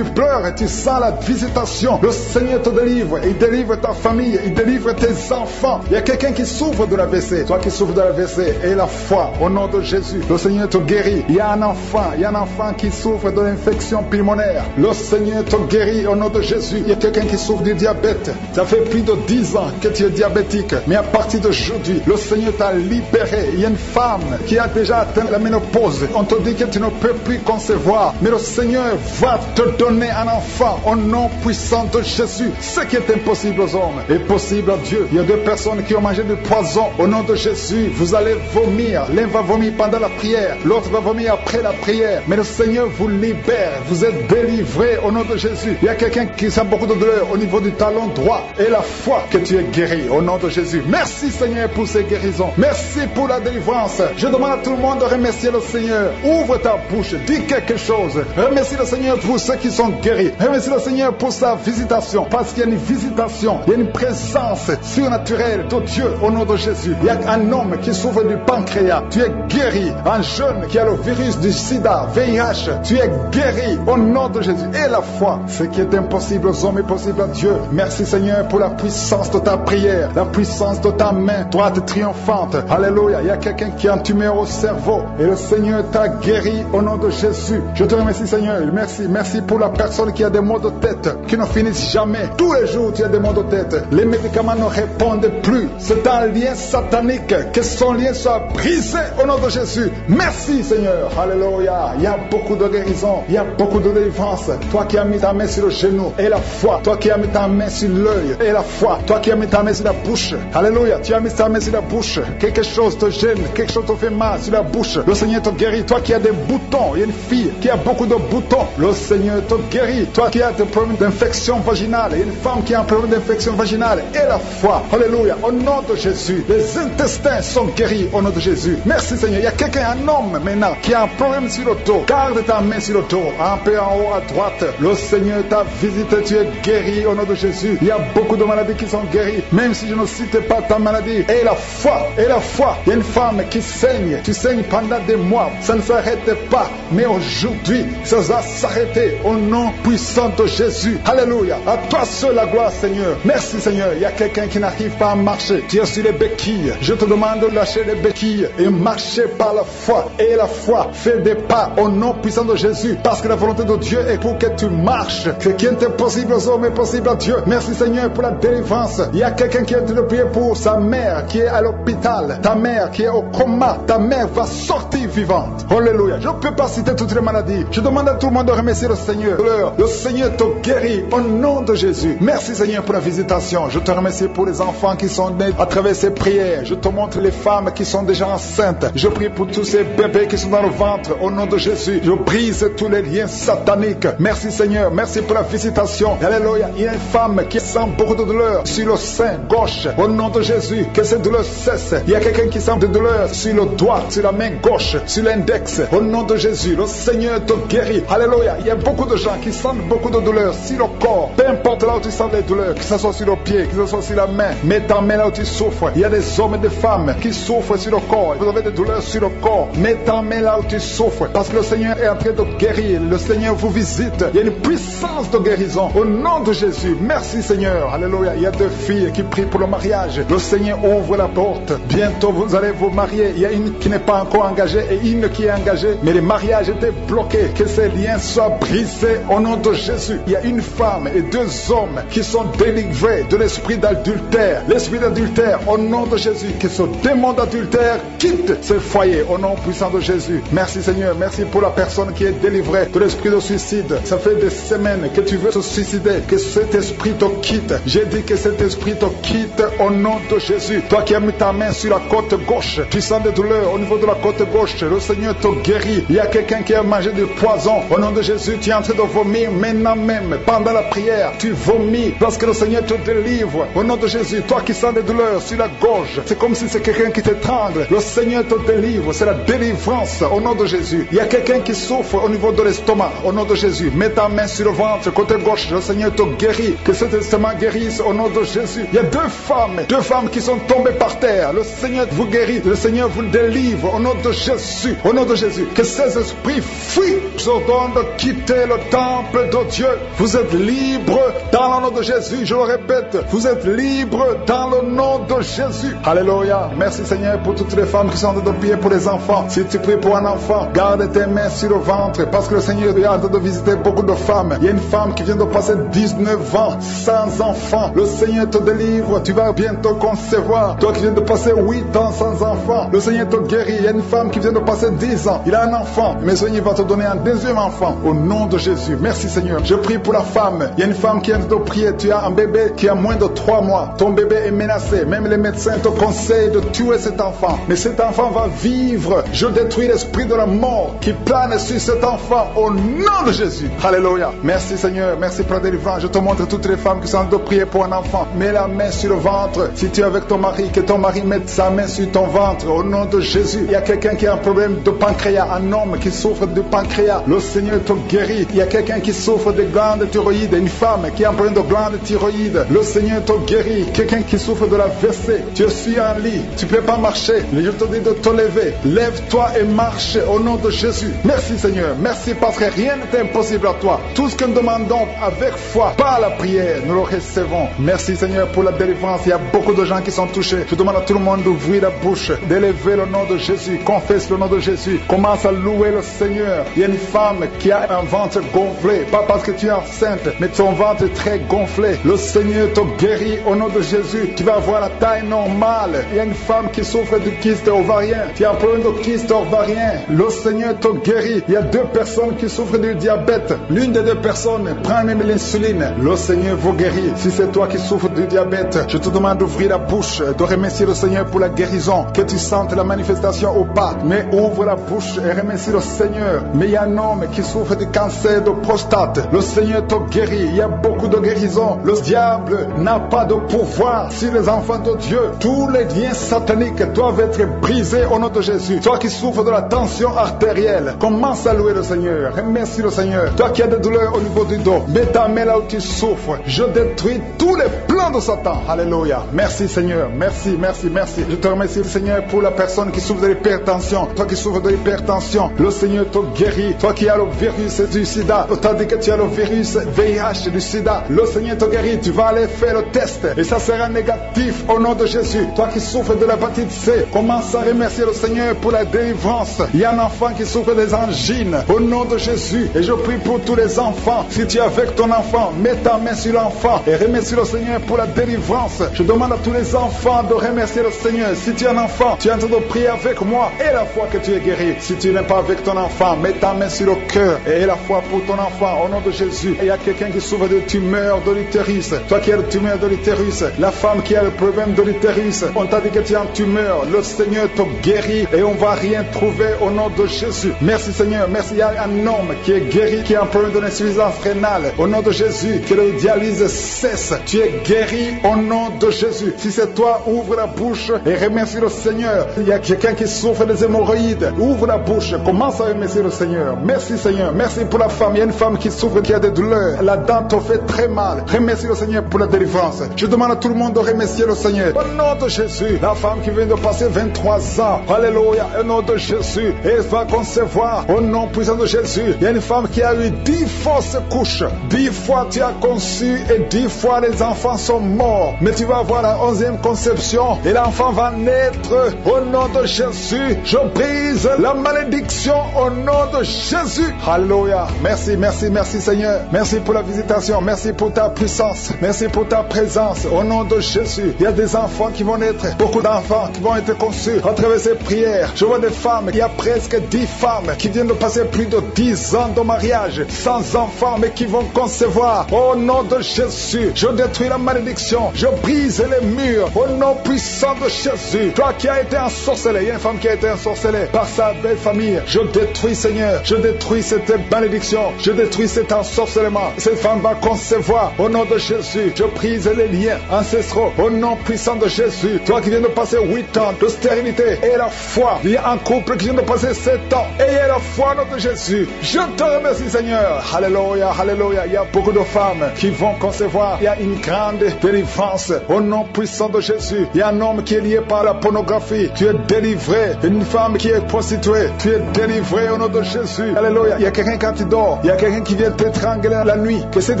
pleures et tu sens la visitation. Le Seigneur te délivre. Il délivre ta famille. Il délivre tes enfants. Il y a quelqu'un qui souffre de l'AVC. Toi qui souffres de l'AVC et la foi au nom de Jésus. Le Seigneur te guérit. Il y a un enfant qui souffre de l'infection pulmonaire. Le Seigneur te guérit au nom de Jésus. Il y a quelqu'un qui souffre du diabète. Ça fait plus de 10 ans que tu es diabétique. Mais à partir d'aujourd'hui, le Seigneur t'a libéré. Il y a une femme qui a déjà atteint la ménopause. On te dit que tu ne peux plus concevoir. Mais le Seigneur va te donner un enfant au nom puissant de Jésus. Ce qui est impossible aux hommes est possible à Dieu. Il y a 2 personnes qui ont mangé du poison. Au nom de Jésus, vous allez vomir. L'un va vomir pendant la prière. L'autre va vomir après la prière. Mais le Seigneur vous libère. Vous êtes délivrés au nom de Jésus. Il y a quelqu'un qui sent beaucoup de douleur au niveau du talon droit. Et la foi que tu es guéri au nom de Jésus. Merci Seigneur pour ces guérisons. Merci pour la délivrance. Je demande à tout le monde de remercier le Seigneur. Ouvre ta bouche. Dis quelque chose. Remercie le Seigneur pour ceux qui sont guéris. Remercie le Seigneur pour sa visitation. Parce qu'il y a une visitation. Il y a une présence surnaturelle de Dieu au nom de Jésus. Il y a un homme qui souffre du pancréas. Tu es guéri. Un jeune qui a le virus du sida, VIH. Tu es guéri au nom de Jésus. Et la foi, ce qui est impossible aux hommes est possible à Dieu. Merci Seigneur pour la puissance de ta prière, la puissance de ta main droite triomphante. Alléluia. Il y a quelqu'un qui a un tumeur au cerveau et le Seigneur t'a guéri au nom de Jésus. Je te remercie Seigneur. Merci pour la personne qui a des maux de tête qui ne finissent jamais. Tous les jours tu as des maux de tête. Les médicaments ne répondent plus. C'est un lien satanique. Que son lien soit brisé au nom de Jésus. Merci Seigneur. Alléluia. Il y a beaucoup de guérison. Il y a beaucoup de délivrance. Toi qui as mis ta main sur le genou et la foi. Toi qui as mis ta main sur l'œil et la foi. Toi qui as mis ta main sur la bouche. Alléluia. Tu as mis ta main sur la bouche. Quelque chose te gêne. Quelque chose te fait mal sur la bouche. Le Seigneur te guérit. Toi qui as des boutons. Il y a une fille qui a beaucoup de boutons. Le Seigneur te guérit. Toi qui as des problèmes d'infection vaginale. Il y a une femme qui a un problème d'infection vaginale. Et la foi. Alléluia. Au nom de Jésus. Les intestins sont guéris au nom de Jésus. Merci Seigneur. Il y a quelqu'un, un homme maintenant, qui a un problème sur le dos. Garde ta main sur le dos. Un peu en haut à droite. Le Seigneur t'a visité. Tu es guéri au nom de Jésus. Il y a beaucoup de maladies qui sont guéries. Même si je ne cite pas ta maladie. Et la foi. Et la foi. Il y a une femme qui saigne. Tu saignes pendant des mois. Ça ne s'arrête pas. Mais aujourd'hui, ça va s'arrêter au nom puissant de Jésus. Alléluia. À toi seul la gloire Seigneur. Merci Seigneur. Il y a quelqu'un qui n'arrive pas à marcher. Tu es sur les béquilles. Je te demande de lâcher les béquilles et marcher par la foi. Et la foi fait des pas au nom puissant de Jésus. Parce que la volonté de Dieu est pour que tu marches. Ce qui est impossible aux hommes est possible à Dieu. Merci Seigneur pour la délivrance. Il y a quelqu'un qui est en train de prier pour sa mère qui est à l'hôpital. Ta mère qui est au coma. Ta mère va sortir vivante. Alléluia. Je ne peux pas citer toutes les maladies. Je demande à tout le monde de remercier le Seigneur. Le Seigneur te guérit au nom de Jésus. Merci Seigneur pour la visitation. Je te remercie pour les enfants qui sont nés à travers ces prières. Je te montre les femmes qui sont déjà enceintes. Je prie pour tous ces bébés qui sont dans le ventre au nom de Jésus. Je brise tous les liens sataniques. Merci Seigneur. Merci pour la visitation. Alléluia. Il y a une femme qui sent beaucoup de douleur sur le sein gauche. Au nom de Jésus, que cette douleur cesse. Il y a quelqu'un qui sent de douleur sur le doigt, sur la main gauche, sur l'index. Au nom de Jésus, le Seigneur te guérit. Alléluia. Il y a beaucoup de gens qui sentent beaucoup de douleur sur le corps. Peu importe là où tu sens les douleurs, que ce soit sur le pied, que ce soit sur la main. Mets ta main là où tu souffres. Il y a des hommes et des femmes qui souffrent sur le corps. Vous avez des douleurs sur le corps. Mets ta main là où tu souffres. Parce que le Seigneur est en train de guérir. Le Seigneur vous visite. Il y a une puissance de guérison. Au nom de Jésus. Merci Seigneur. Alléluia. Il y a 2 filles qui prient pour le mariage. Le Seigneur ouvre la porte. Bientôt vous allez vous marier. Il y a une qui n'est pas encore engagée et une qui est engagée. Mais le mariage était bloqué. Que ces liens soient brisés au nom de Jésus. Il y a une femme et 2 hommes qui sont délivrés de l'esprit d'adultère. L'esprit d'adultère au nom de Jésus. Que ce démon d'adultère quitte ce foyer au nom puissant de Jésus. Merci Seigneur. Merci pour la personne qui est délivrée de l'esprit de suicide. Ça fait des semaines que tu veux te suicider. que cet esprit te quitte. J'ai dit que cet esprit te quitte au nom de Jésus. Toi qui as mis ta main sur la côte gauche, tu sens des douleurs au niveau de la côte gauche, le Seigneur te guérit. Il y a quelqu'un qui a mangé du poison. Au nom de Jésus, tu es en train de vomir maintenant même. Pendant la prière, tu vomis lorsque le Seigneur te délivre. Au nom de Jésus, toi qui sens des douleurs sur la gorge, c'est comme si c'est quelqu'un qui t'étrangle. Le Seigneur te délivre. C'est la délivrance au nom de Jésus. Il y a quelqu'un qui souffre au niveau de l'estomac. Au nom de Jésus, mets ta main sur le ventre, côté gauche, le Seigneur te guérit. Que cet estomac guérisse au nom de Jésus. Il y a deux femmes qui sont tombées par terre. Le Seigneur vous guérit, le Seigneur vous délivre au nom de Jésus. Au nom de Jésus, que ces esprits fuient. Je vous ordonne de quitter le temple de Dieu. Vous êtes libres dans le nom de Jésus. Je le répète, vous êtes libres dans le nom de Jésus. Alléluia. Merci Seigneur pour toutes les femmes qui sont en train de prier pour les enfants. Si tu pries pour un enfant, garde tes mains sur le ventre parce que le Seigneur est en train de visiter beaucoup de femmes. Il y a une femme qui vient de passer 19 ans sans enfant. Le Seigneur te délivre. Tu vas bientôt concevoir. Toi qui viens de passer 8 ans sans enfant, le Seigneur te guérit. Il y a une femme qui vient de passer 10 ans. Il a un enfant. Mais le Seigneur va te donner un deuxième enfant au nom de Jésus. Merci Seigneur. Je prie pour la femme. Il y a une femme qui vient de prier. Tu as un bébé qui a moins de 3 mois. Ton bébé est menacé. Même les médecins te conseillent de tuer cet enfant. Mais cet enfant va vivre. Je détruis l'esprit de la mort qui plane sur cet enfant au nom de Jésus. Alléluia. Merci Seigneur. Merci pour la délivrance. Je te montre toutes les femmes qui sont en train de prier pour un enfant. Mets la main sur le ventre. Si tu es avec ton mari, que ton mari mette sa main sur ton ventre au nom de Jésus. Il y a quelqu'un qui a un problème de pancréas, un homme qui souffre de pancréas. Le Seigneur te guérit. Il y a quelqu'un qui souffre de glande thyroïde, une femme qui a un problème de glande thyroïde. Le Seigneur te guérit. Quelqu'un qui souffre de la WC. Tu suis en lit. Tu ne peux pas marcher. Je te dis de te lever. Lève-toi et marche au nom de Jésus. Merci Seigneur. Merci parce que rien n'est impossible à toi. Tout ce que nous demandons avec foi, par la prière, nous le recevons. Merci Seigneur pour la délivrance. Il y a beaucoup de gens qui sont touchés. Je demande à tout le monde d'ouvrir la bouche, d'élever le nom de Jésus. Confesse le nom de Jésus. Commence à louer le Seigneur. Il y a une femme qui a un ventre gonflé. Pas parce que tu es enceinte, mais ton ventre est très gonflé. Le Seigneur te guérit au nom de Jésus. Tu vas avoir la taille normale. Il y a une femme qui souffre de kyste ovarien. Tu as un problème de kyste ovarien. Le Seigneur te guérit. Il y a 2 personnes qui souffrent du diabète. L'une des 2 personnes prend même l'insuline. Le Seigneur vous guérit. Si c'est toi qui souffres du diabète, je te demande d'ouvrir la bouche, de remercier le Seigneur pour la guérison. Que tu sentes la manifestation au pas. Mais ouvre la bouche et remercie le Seigneur. Mais il y a un homme qui souffre du cancer de prostate. Le Seigneur te guérit. Il y a beaucoup de guérisons. Le diable n'a pas de pouvoir sur les enfants de Dieu. Tous les liens sataniques doivent être brisés au nom de Jésus. Toi qui souffres de la tension artérielle, commence à louer le Seigneur. Remercie le Seigneur. Toi qui as des douleurs au niveau du dos, mets ta main là où tu souffres. Je détruis tous les plans de Satan. Alléluia. Merci Seigneur. Merci, merci, merci. Je te remercie Seigneur pour la personne qui souffre de l'hypertension. Toi qui souffres de l'hypertension, le Seigneur te guérit. Toi qui as le virus du sida, on t'a dit que tu as le virus VIH du sida, le Seigneur te guérit. Tu vas aller faire le test et ça sera négatif au nom de Jésus. Toi qui souffres de l'hépatite C, commence à remercier le Seigneur pour la délivrance. Il y a un enfant qui souffre des angines au nom de Jésus et je prie pour tous les enfants. Si tu es avec ton enfant, mets ta main sur l'enfant et remercie le Seigneur pour la délivrance. Je demande à tous les enfants de remercier le Seigneur. Si tu es un enfant, tu es en train de prier avec moi et la foi que tu es guéri. Si tu n'es pas avec ton enfant, mets ta main sur le cœur et la foi pour ton enfant au nom de Jésus. Et il y a quelqu'un qui souffre de tumeur de l'utérus. Toi qui as le tumeur de l'utérus, la femme qui a le problème de l'utérus, on t'a dit que tu as une tumeur. Le Seigneur te guérit et on va rien trouver au nom de Jésus. Merci Seigneur. Merci. Il y a un homme qui est guéri, qui a un problème de l'insuffisance rénale. Au nom de Jésus, que le dialyse cesse. Tu es guéri au nom de Jésus. Si c'est toi, ouvre la bouche et remercie le Seigneur. Il y a quelqu'un qui souffre des hémorroïdes. Ouvre la bouche. Commence à remercier le Seigneur. Merci Seigneur. Merci pour la femme. Il y a une femme qui souffre, qui a des douleurs. La dent te fait très mal. Remercie le Seigneur pour la délivrance. Je demande à tout le monde de remercier le Seigneur. Au nom de Jésus, la femme qui vient de passer 23 ans. Alléluia. Au nom de Jésus. Elle va concevoir. Au nom puissant de Jésus. Il y a une femme qui a eu 10 fausses couches. 10 fois tu as conçu et 10 fois les enfants sont morts. Mais tu vas avoir la 11e conception et l'enfant va naître. Au nom de Jésus, je brise la malédiction au nom de Jésus. Alléluia. Merci, merci, merci Seigneur. Merci pour la visitation. Merci pour ta puissance. Merci pour ta présence. Au nom de Jésus, il y a des enfants qui vont naître. Beaucoup d'enfants qui vont être conçus à travers ces prières. Je vois des femmes. Il y a presque 10 femmes qui viennent de passer plus de 10 ans de mariage sans enfants, mais qui vont concevoir pas. Au nom de Jésus, je détruis la malédiction. Je brise les murs. Au nom puissant de Jésus. Toi qui as été ensorcelé, il y a une femme qui a été ensorcelée par sa belle famille. Je détruis, Seigneur. Je détruis cette malédiction. Je détruis cet ensorcellement. Cette femme va concevoir. Au nom de Jésus, je brise les liens ancestraux. Au nom puissant de Jésus. Toi qui viens de passer 8 ans de stérilité et la foi. Il y a un couple qui vient de passer 7 ans. Ayez la foi au nom de Jésus. Je te remercie, Seigneur. Alléluia, alléluia. Il y a beaucoup de femmes qui vont concevoir. Il y a une grande délivrance au nom puissant de Jésus. Il y a un homme qui est lié par la pornographie. Tu es délivré. Une femme qui est prostituée. Tu es délivré au nom de Jésus. Alléluia. Il y a quelqu'un quand tu dors. Il y a quelqu'un qui vient t'étrangler la nuit. Que cet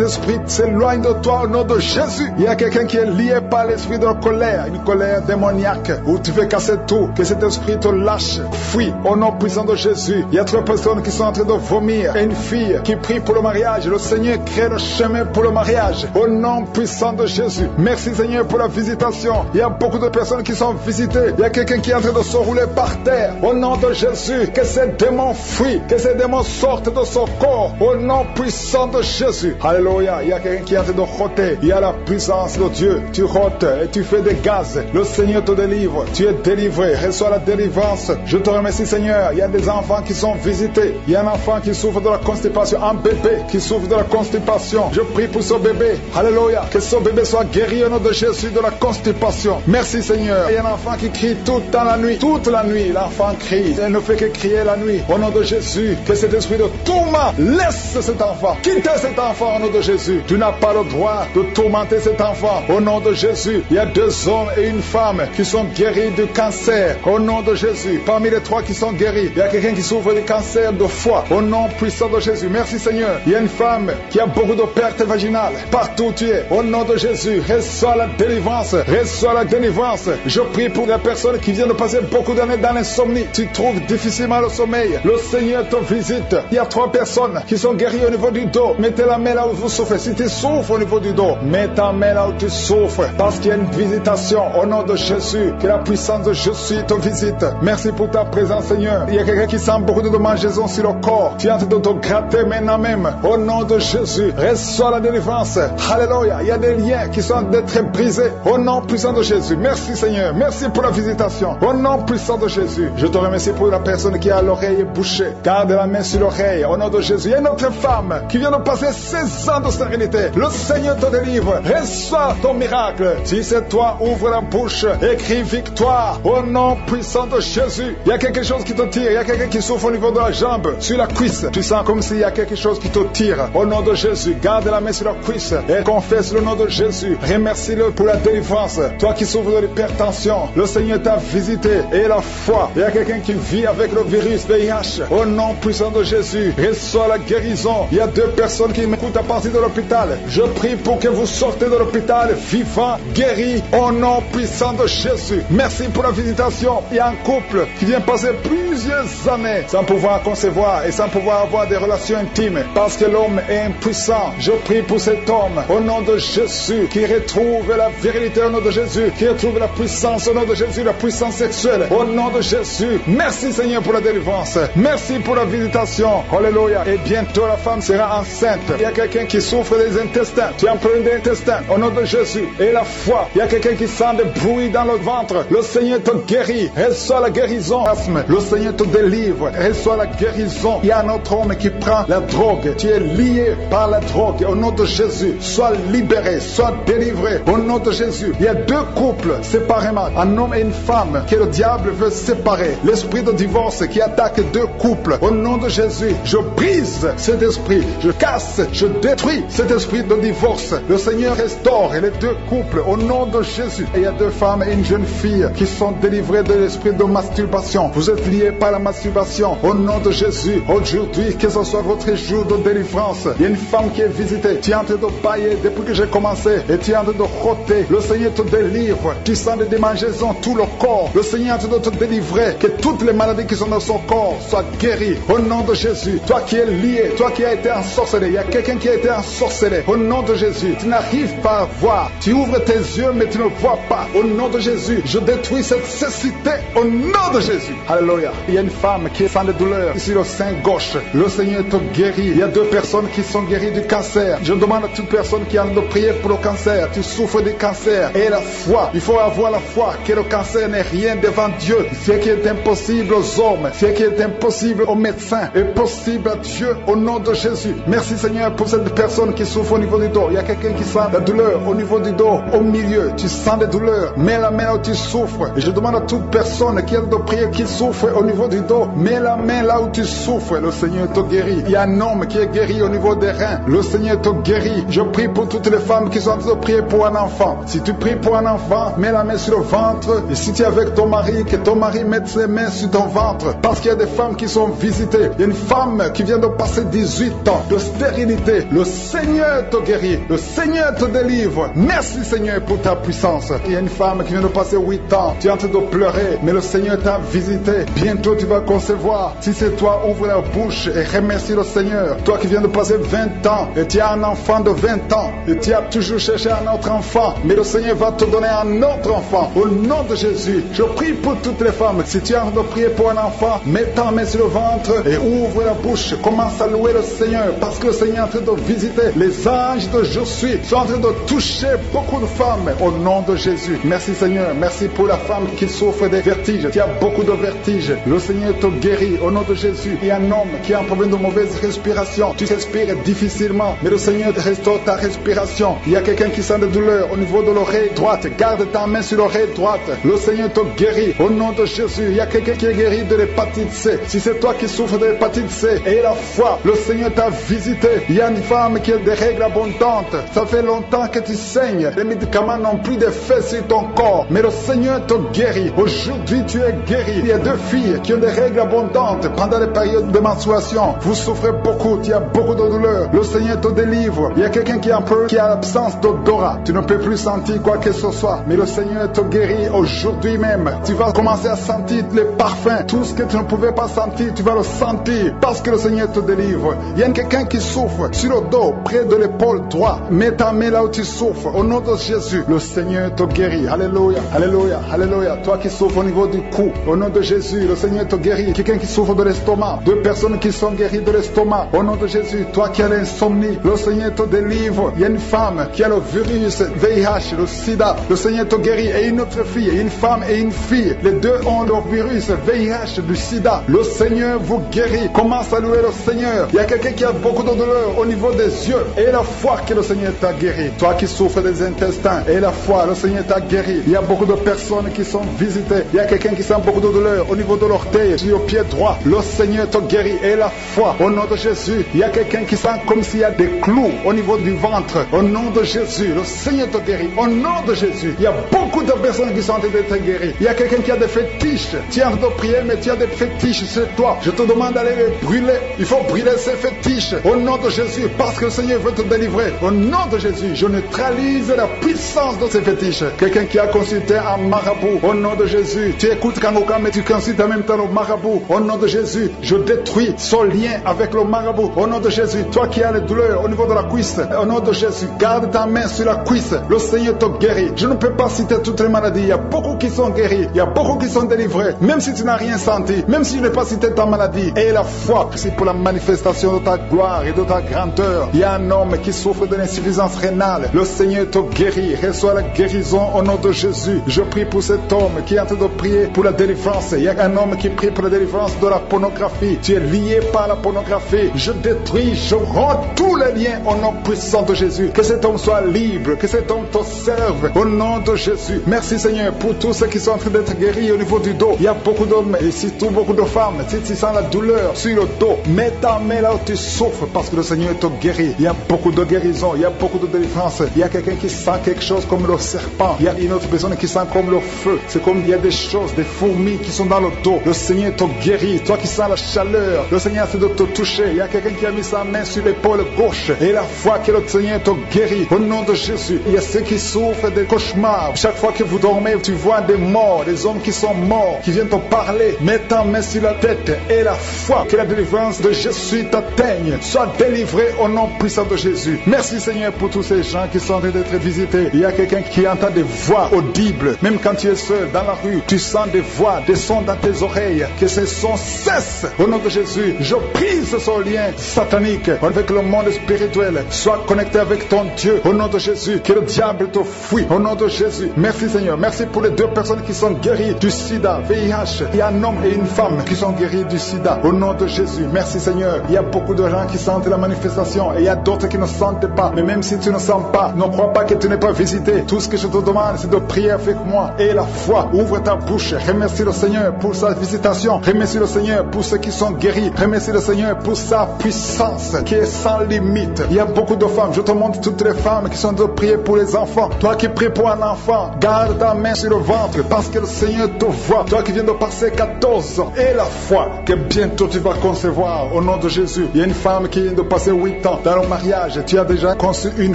esprit s'éloigne de toi au nom de Jésus. Il y a quelqu'un qui est lié par l'esprit de la colère. Une colère démoniaque où tu veux casser tout. Que cet esprit te lâche. Fuis au nom puissant de Jésus. Il y a 3 personnes qui sont en train de vomir. Et une fille qui prie pour le mariage. Le Seigneur crée le chemin pour le mariage. Au nom puissant de Jésus. Merci Seigneur pour la visitation. Il y a beaucoup de personnes qui sont visitées. Il y a quelqu'un qui est en train de se rouler par terre. Au nom de Jésus. Que ces démons fuient. Que ces démons sortent de son corps. Au nom puissant de Jésus. Alléluia. Il y a quelqu'un qui est en train de rôter. Il y a la puissance de Dieu. Tu rôtes et tu fais des gaz. Le Seigneur te délivre. Tu es délivré. Reçois la délivrance. Je te remercie Seigneur. Il y a des enfants qui sont visités. Il y a un enfant qui souffre de la constipation. Un bébé qui souffre de la constipation. Je prie pour ce bébé. Alléluia. Que ce bébé soit guéri au nom de Jésus de la constipation. Merci Seigneur. Il y a un enfant qui crie toute la nuit. Toute la nuit, l'enfant crie. Il ne fait que crier la nuit. Au nom de Jésus, que cet esprit de tourment laisse cet enfant. Quittez cet enfant au nom de Jésus. Tu n'as pas le droit de tourmenter cet enfant. Au nom de Jésus, il y a 2 hommes et une femme qui sont guéris du cancer. Au nom de Jésus, parmi les 3 qui sont guéris, il y a quelqu'un qui souffre du cancer de foie. Au nom puissant de Jésus. Merci Seigneur. Il y a une femme qui a beaucoup de pertes vaginales. Partout où tu es. Au nom de Jésus, reçois la délivrance. Reçois la délivrance. Je prie pour les personnes qui viennent de passer beaucoup d'années dans l'insomnie. Tu trouves difficilement le sommeil. Le Seigneur te visite. Il y a 3 personnes qui sont guéries au niveau du dos. Mettez la main là où vous souffrez. Si tu souffres au niveau du dos, mets ta main là où tu souffres. Parce qu'il y a une visitation. Au nom de Jésus, que la puissance de Jésus te visite. Merci pour ta présence Seigneur. Il y a quelqu'un qui sent beaucoup de démangeaisons sur le corps. Tu es en train de te gratter maintenant même. Au nom de Jésus, reçois la délivrance. Alléluia. Il y a des liens qui sont en train d'être brisés. Au nom puissant de Jésus. Merci Seigneur. Merci pour la visitation. Au nom puissant de Jésus. Je te remercie pour la personne qui a l'oreille bouchée. Garde la main sur l'oreille. Au nom de Jésus. Il y a une autre femme qui vient de passer 16 ans de stérilité. Le Seigneur te délivre. Reçois ton miracle. Si c'est toi, ouvre la bouche. Écris victoire. Au nom puissant de Jésus. Il y a quelque chose qui te tire. Il y a quelqu'un qui souffre au niveau de la jambe. Sur la cuisse. Tu sens comme s'il y a quelque chose qui te tire. Au nom de Jésus. Garde la main sur la cuisse. Et confesse le nom de Jésus. Remercie-le pour la délivrance. Toi qui souffres de l'hypertension. Le Seigneur t'a visité. Et la foi. Il y a quelqu'un qui vit avec le virus VIH. Au nom puissant de Jésus. Reçois la guérison. Il y a 2 personnes qui m'écoutent à partir de l'hôpital. Je prie pour que vous sortez de l'hôpital vivant, guéri. Au nom puissant de Jésus. Merci pour la visitation. Il y a un couple qui vient passer plusieurs années sans pouvoir concevoir et sans pouvoir avoir des relations intimes. Parce que l'homme est impuissant. Je prie pour cet homme. Au nom de Jésus. Qui retrouve la virilité au nom de Jésus. Qui retrouve la puissance au nom de Jésus. La puissance sexuelle. Au nom de Jésus. Merci Seigneur pour la délivrance. Merci pour la visitation. Alléluia. Et bientôt la femme sera enceinte. Il y a quelqu'un qui souffre des intestins. Tu as un problème d'intestin. Au nom de Jésus. Et la foi. Il y a quelqu'un qui sent des bruits dans le ventre. Le Seigneur te guérit. Reçois la guérison. Le Seigneur te délivre. Reçois la guérison. Il y a un autre homme qui prend la drogue. Tu es lié par la drogue. Au nom de Jésus. Sois libéré. Sois délivré. Au nom de Jésus. Il y a 2 couples séparément. Un homme et une femme que le diable veut séparer. L'esprit de divorce qui attaque 2 couples. Au nom de Jésus. Je brise cet esprit. Je casse. Je détruis cet esprit de divorce. Le Seigneur restaure les 2 couples. Au nom de Jésus. Et il y a 2 femmes et une jeune fille qui sont délivrées de l'esprit de masturbation. Vous êtes liés par la masturbation. Au nom de Jésus. Aujourd'hui, que ce soit votre jour de délivrance. Il y a une femme qui est visitée. Tu es en train de bailler depuis que j'ai commencé. Et tu es en train de rôter. Le Seigneur te délivre. Tu sens des démangeaisons tout le corps. Le Seigneur est en train de te délivrer. Que toutes les maladies qui sont dans son corps soient guéries. Au nom de Jésus. Toi qui es lié. Toi qui as été ensorcelé. Il y a quelqu'un qui a été ensorcelé. Au nom de Jésus. Tu n'arrives pas à voir. Tu ouvres tes yeux mais tu ne vois pas. Au nom de Jésus. Je détruis cette cécité. Au nom de Jésus. Alléluia. Il y a une femme qui sent des douleurs ici le sein gauche. Le Seigneur te guérit. Il y a 2 personnes qui sont guéries du cancer. cancer. Je demande à toute personne qui a envie de prier pour le cancer. Tu souffres du cancer. Et la foi. Il faut avoir la foi que le cancer n'est rien devant Dieu. Ce qui est impossible aux hommes, ce qui est impossible aux médecins, est possible à Dieu au nom de Jésus. Merci Seigneur pour cette personne qui souffre au niveau du dos. Il y a quelqu'un qui sent la douleur au niveau du dos, au milieu. Tu sens des douleurs. Mets la main là où tu souffres. Et je demande à toute personne qui a de prier, qui souffre au niveau du dos, mets la main là où tu souffres. Le Seigneur te guérit. Il y a un homme qui est guéri au niveau des reins. Le Seigneur te guérit. Je prie pour toutes les femmes qui sont en train de prier pour un enfant. Si tu pries pour un enfant, mets la main sur le ventre. Et si tu es avec ton mari, que ton mari mette ses mains sur ton ventre. Parce qu'il y a des femmes qui sont visitées. Il y a une femme qui vient de passer 18 ans de stérilité. Le Seigneur te guérit. Le Seigneur te délivre. Merci Seigneur pour ta puissance. Il y a une femme qui vient de passer 8 ans. Tu es en train de pleurer, mais le Seigneur t'a visité. Bientôt tu vas concevoir. Si c'est toi, ouvre la bouche et remercie le Seigneur. Toi qui viens de passer 20 ans et tu as un enfant de 20 ans et tu as toujours cherché un autre enfant, mais le Seigneur va te donner un autre enfant. Au nom de Jésus, je prie pour toutes les femmes. Si tu es en train de prier pour un enfant, mets ta main sur le ventre et ouvre la bouche. Commence à louer le Seigneur parce que le Seigneur est en train de visiter. Les anges de Je suis sont en train de toucher beaucoup de femmes au nom de Jésus. Merci Seigneur. Merci pour la femme qui souffre des vertiges. Tu as beaucoup de vertiges. Le Seigneur te guérit au nom de Jésus. Il y a un homme qui a un problème de mauvaise respiration. Tu respires difficilement, mais le Seigneur restaure ta respiration. Il y a quelqu'un qui sent des douleurs au niveau de l'oreille droite. Garde ta main sur l'oreille droite. Le Seigneur te guérit au nom de Jésus. Il y a quelqu'un qui est guéri de l'hépatite C. Si c'est toi qui souffres de l'hépatite C, et la foi, le Seigneur t'a visité. Il y a une femme qui a des règles abondantes. Ça fait longtemps que tu saignes. Les médicaments n'ont plus d'effet sur ton corps, mais le Seigneur te guérit. Aujourd'hui, tu es guéri. Il y a 2 filles qui ont des règles abondantes pendant les périodes de menstruation. Vous souffrez beaucoup, tu as beaucoup de douleurs. Le Seigneur te délivre. Il y a quelqu'un qui a l'absence d'odorat. Tu ne peux plus sentir quoi que ce soit, mais le Seigneur te guérit aujourd'hui même. Tu vas commencer à sentir les parfums. Tout ce que tu ne pouvais pas sentir, tu vas le sentir parce que le Seigneur te délivre. Il y a quelqu'un qui souffre sur le dos, près de l'épaule droite. Mets ta main là où tu souffres. Au nom de Jésus, le Seigneur te guérit. Alléluia, alléluia, alléluia. Toi qui souffres au niveau du cou, au nom de Jésus, le Seigneur te guérit. Quelqu'un qui souffre de l'estomac, 2 personnes qui sont guéries de l'estomac, au nom de Jésus. Toi qui as l'insomnie, le Seigneur te délivre. Il y a une femme qui a le virus VIH, le sida, le Seigneur te guérit. Et une autre fille, une femme et une fille, les 2 ont le virus VIH, du sida. Le Seigneur vous guérit. Commence à louer le Seigneur. Il y a quelqu'un qui a beaucoup de douleur au niveau des yeux, et la foi que le Seigneur t'a guéri. Toi qui souffres des intestins, et la foi, le Seigneur t'a guéri. Il y a beaucoup de personnes qui sont visitées. Il y a quelqu'un qui sent beaucoup de douleur au niveau de l'orteil, sur le pied droit. Le Seigneur te guérit. Et la foi, au nom de Jésus. Il y a quelqu'un qui sent comme s'il y a des clous au niveau du ventre. Au nom de Jésus, le Seigneur te guérit. Au nom de Jésus, il y a beaucoup de personnes qui sont en train d'être guéries. Il y a quelqu'un qui a des fétiches. Tu es en train de prier, mais tu as des fétiches sur toi. Je te demande d'aller les brûler. Il faut brûler ces fétiches. Au nom de Jésus, parce que le Seigneur veut te délivrer. Au nom de Jésus, je neutralise la puissance de ces fétiches. Quelqu'un qui a consulté un marabout, au nom de Jésus. Tu écoutes Kangoka, mais tu consultes en même temps le marabout. Au nom de Jésus, je détruis son lien avec le marabout. Au nom de Jésus, toi qui as les douleurs au niveau de la cuisse, au nom de Jésus, garde ta main sur la cuisse. Le Seigneur te guérit. Je ne peux pas citer toutes les maladies. Il y a beaucoup qui sont guéris. Il y a beaucoup qui sont délivrés. Même si tu n'as rien senti, même si je n'ai pas cité ta maladie. Et la foi, c'est pour la manifestation de ta gloire et de ta grandeur. Il y a un homme qui souffre de l'insuffisance rénale. Le Seigneur te guérit. Reçois la guérison au nom de Jésus. Je prie pour cet homme qui est en train de prier pour la délivrance. Il y a un homme qui prie pour la délivrance de la pornographie. Tu es lié par la pornographie. Je détruis, je rends tous les liens au nom puissant de Jésus. Que cet homme soit libre, que cet homme te serve au nom de Jésus. Merci Seigneur pour tous ceux qui sont en train d'être guéris au niveau du dos. Il y a beaucoup d'hommes et surtout beaucoup de femmes. Si tu sens la douleur sur le dos, mets ta main là où tu souffres parce que le Seigneur te guérit. Il y a beaucoup de guérison, il y a beaucoup de délivrance. Il y a quelqu'un qui sent quelque chose comme le serpent. Il y a une autre personne qui sent comme le feu. C'est comme il y a des choses, des fourmis qui sont dans le dos. Le Seigneur te guérit. Toi qui sens la chaleur, le Seigneur essaie de te toucher. Il y a quelqu'un qui a mis sa main sur l'épaule gauche. Et la foi que le Seigneur te guérit. Au nom de Jésus, il y a ceux qui souffrent des cauchemars. Chaque fois que vous dormez, tu vois des morts, des hommes qui sont morts, qui viennent te parler. Mets ta main sur la tête. Et la foi que la délivrance de Jésus t'atteigne. Sois délivré au nom puissant de Jésus. Merci Seigneur pour tous ces gens qui sont en train d'être visités. Il y a quelqu'un qui entend des voix audibles. Même quand tu es seul dans la rue, tu sens des voix, des sons dans tes oreilles. Que ces sons cessent. Au nom de Jésus, je brise ce lien satanique avec le monde monde spirituel soit connecté avec ton Dieu. Au nom de Jésus, que le diable te fuit. Au nom de Jésus, merci Seigneur. Merci pour les 2 personnes qui sont guéries du sida, VIH. Il y a un homme et une femme qui sont guéris du sida. Au nom de Jésus, merci Seigneur. Il y a beaucoup de gens qui sentent la manifestation et il y a d'autres qui ne sentent pas. Mais même si tu ne sens pas, ne crois pas que tu n'es pas visité. Tout ce que je te demande, c'est de prier avec moi. Et la foi, ouvre ta bouche. Remercie le Seigneur pour sa visitation. Remercie le Seigneur pour ceux qui sont guéris. Remercie le Seigneur pour sa puissance qui est sans limite. Il y a beaucoup de femmes. Je te montre toutes les femmes qui sont de prier pour les enfants. Toi qui pries pour un enfant, garde ta main sur le ventre parce que le Seigneur te voit. Toi qui viens de passer 14 ans. Et la foi que bientôt tu vas concevoir au nom de Jésus. Il y a une femme qui vient de passer 8 ans dans le mariage. Tu as déjà conçu une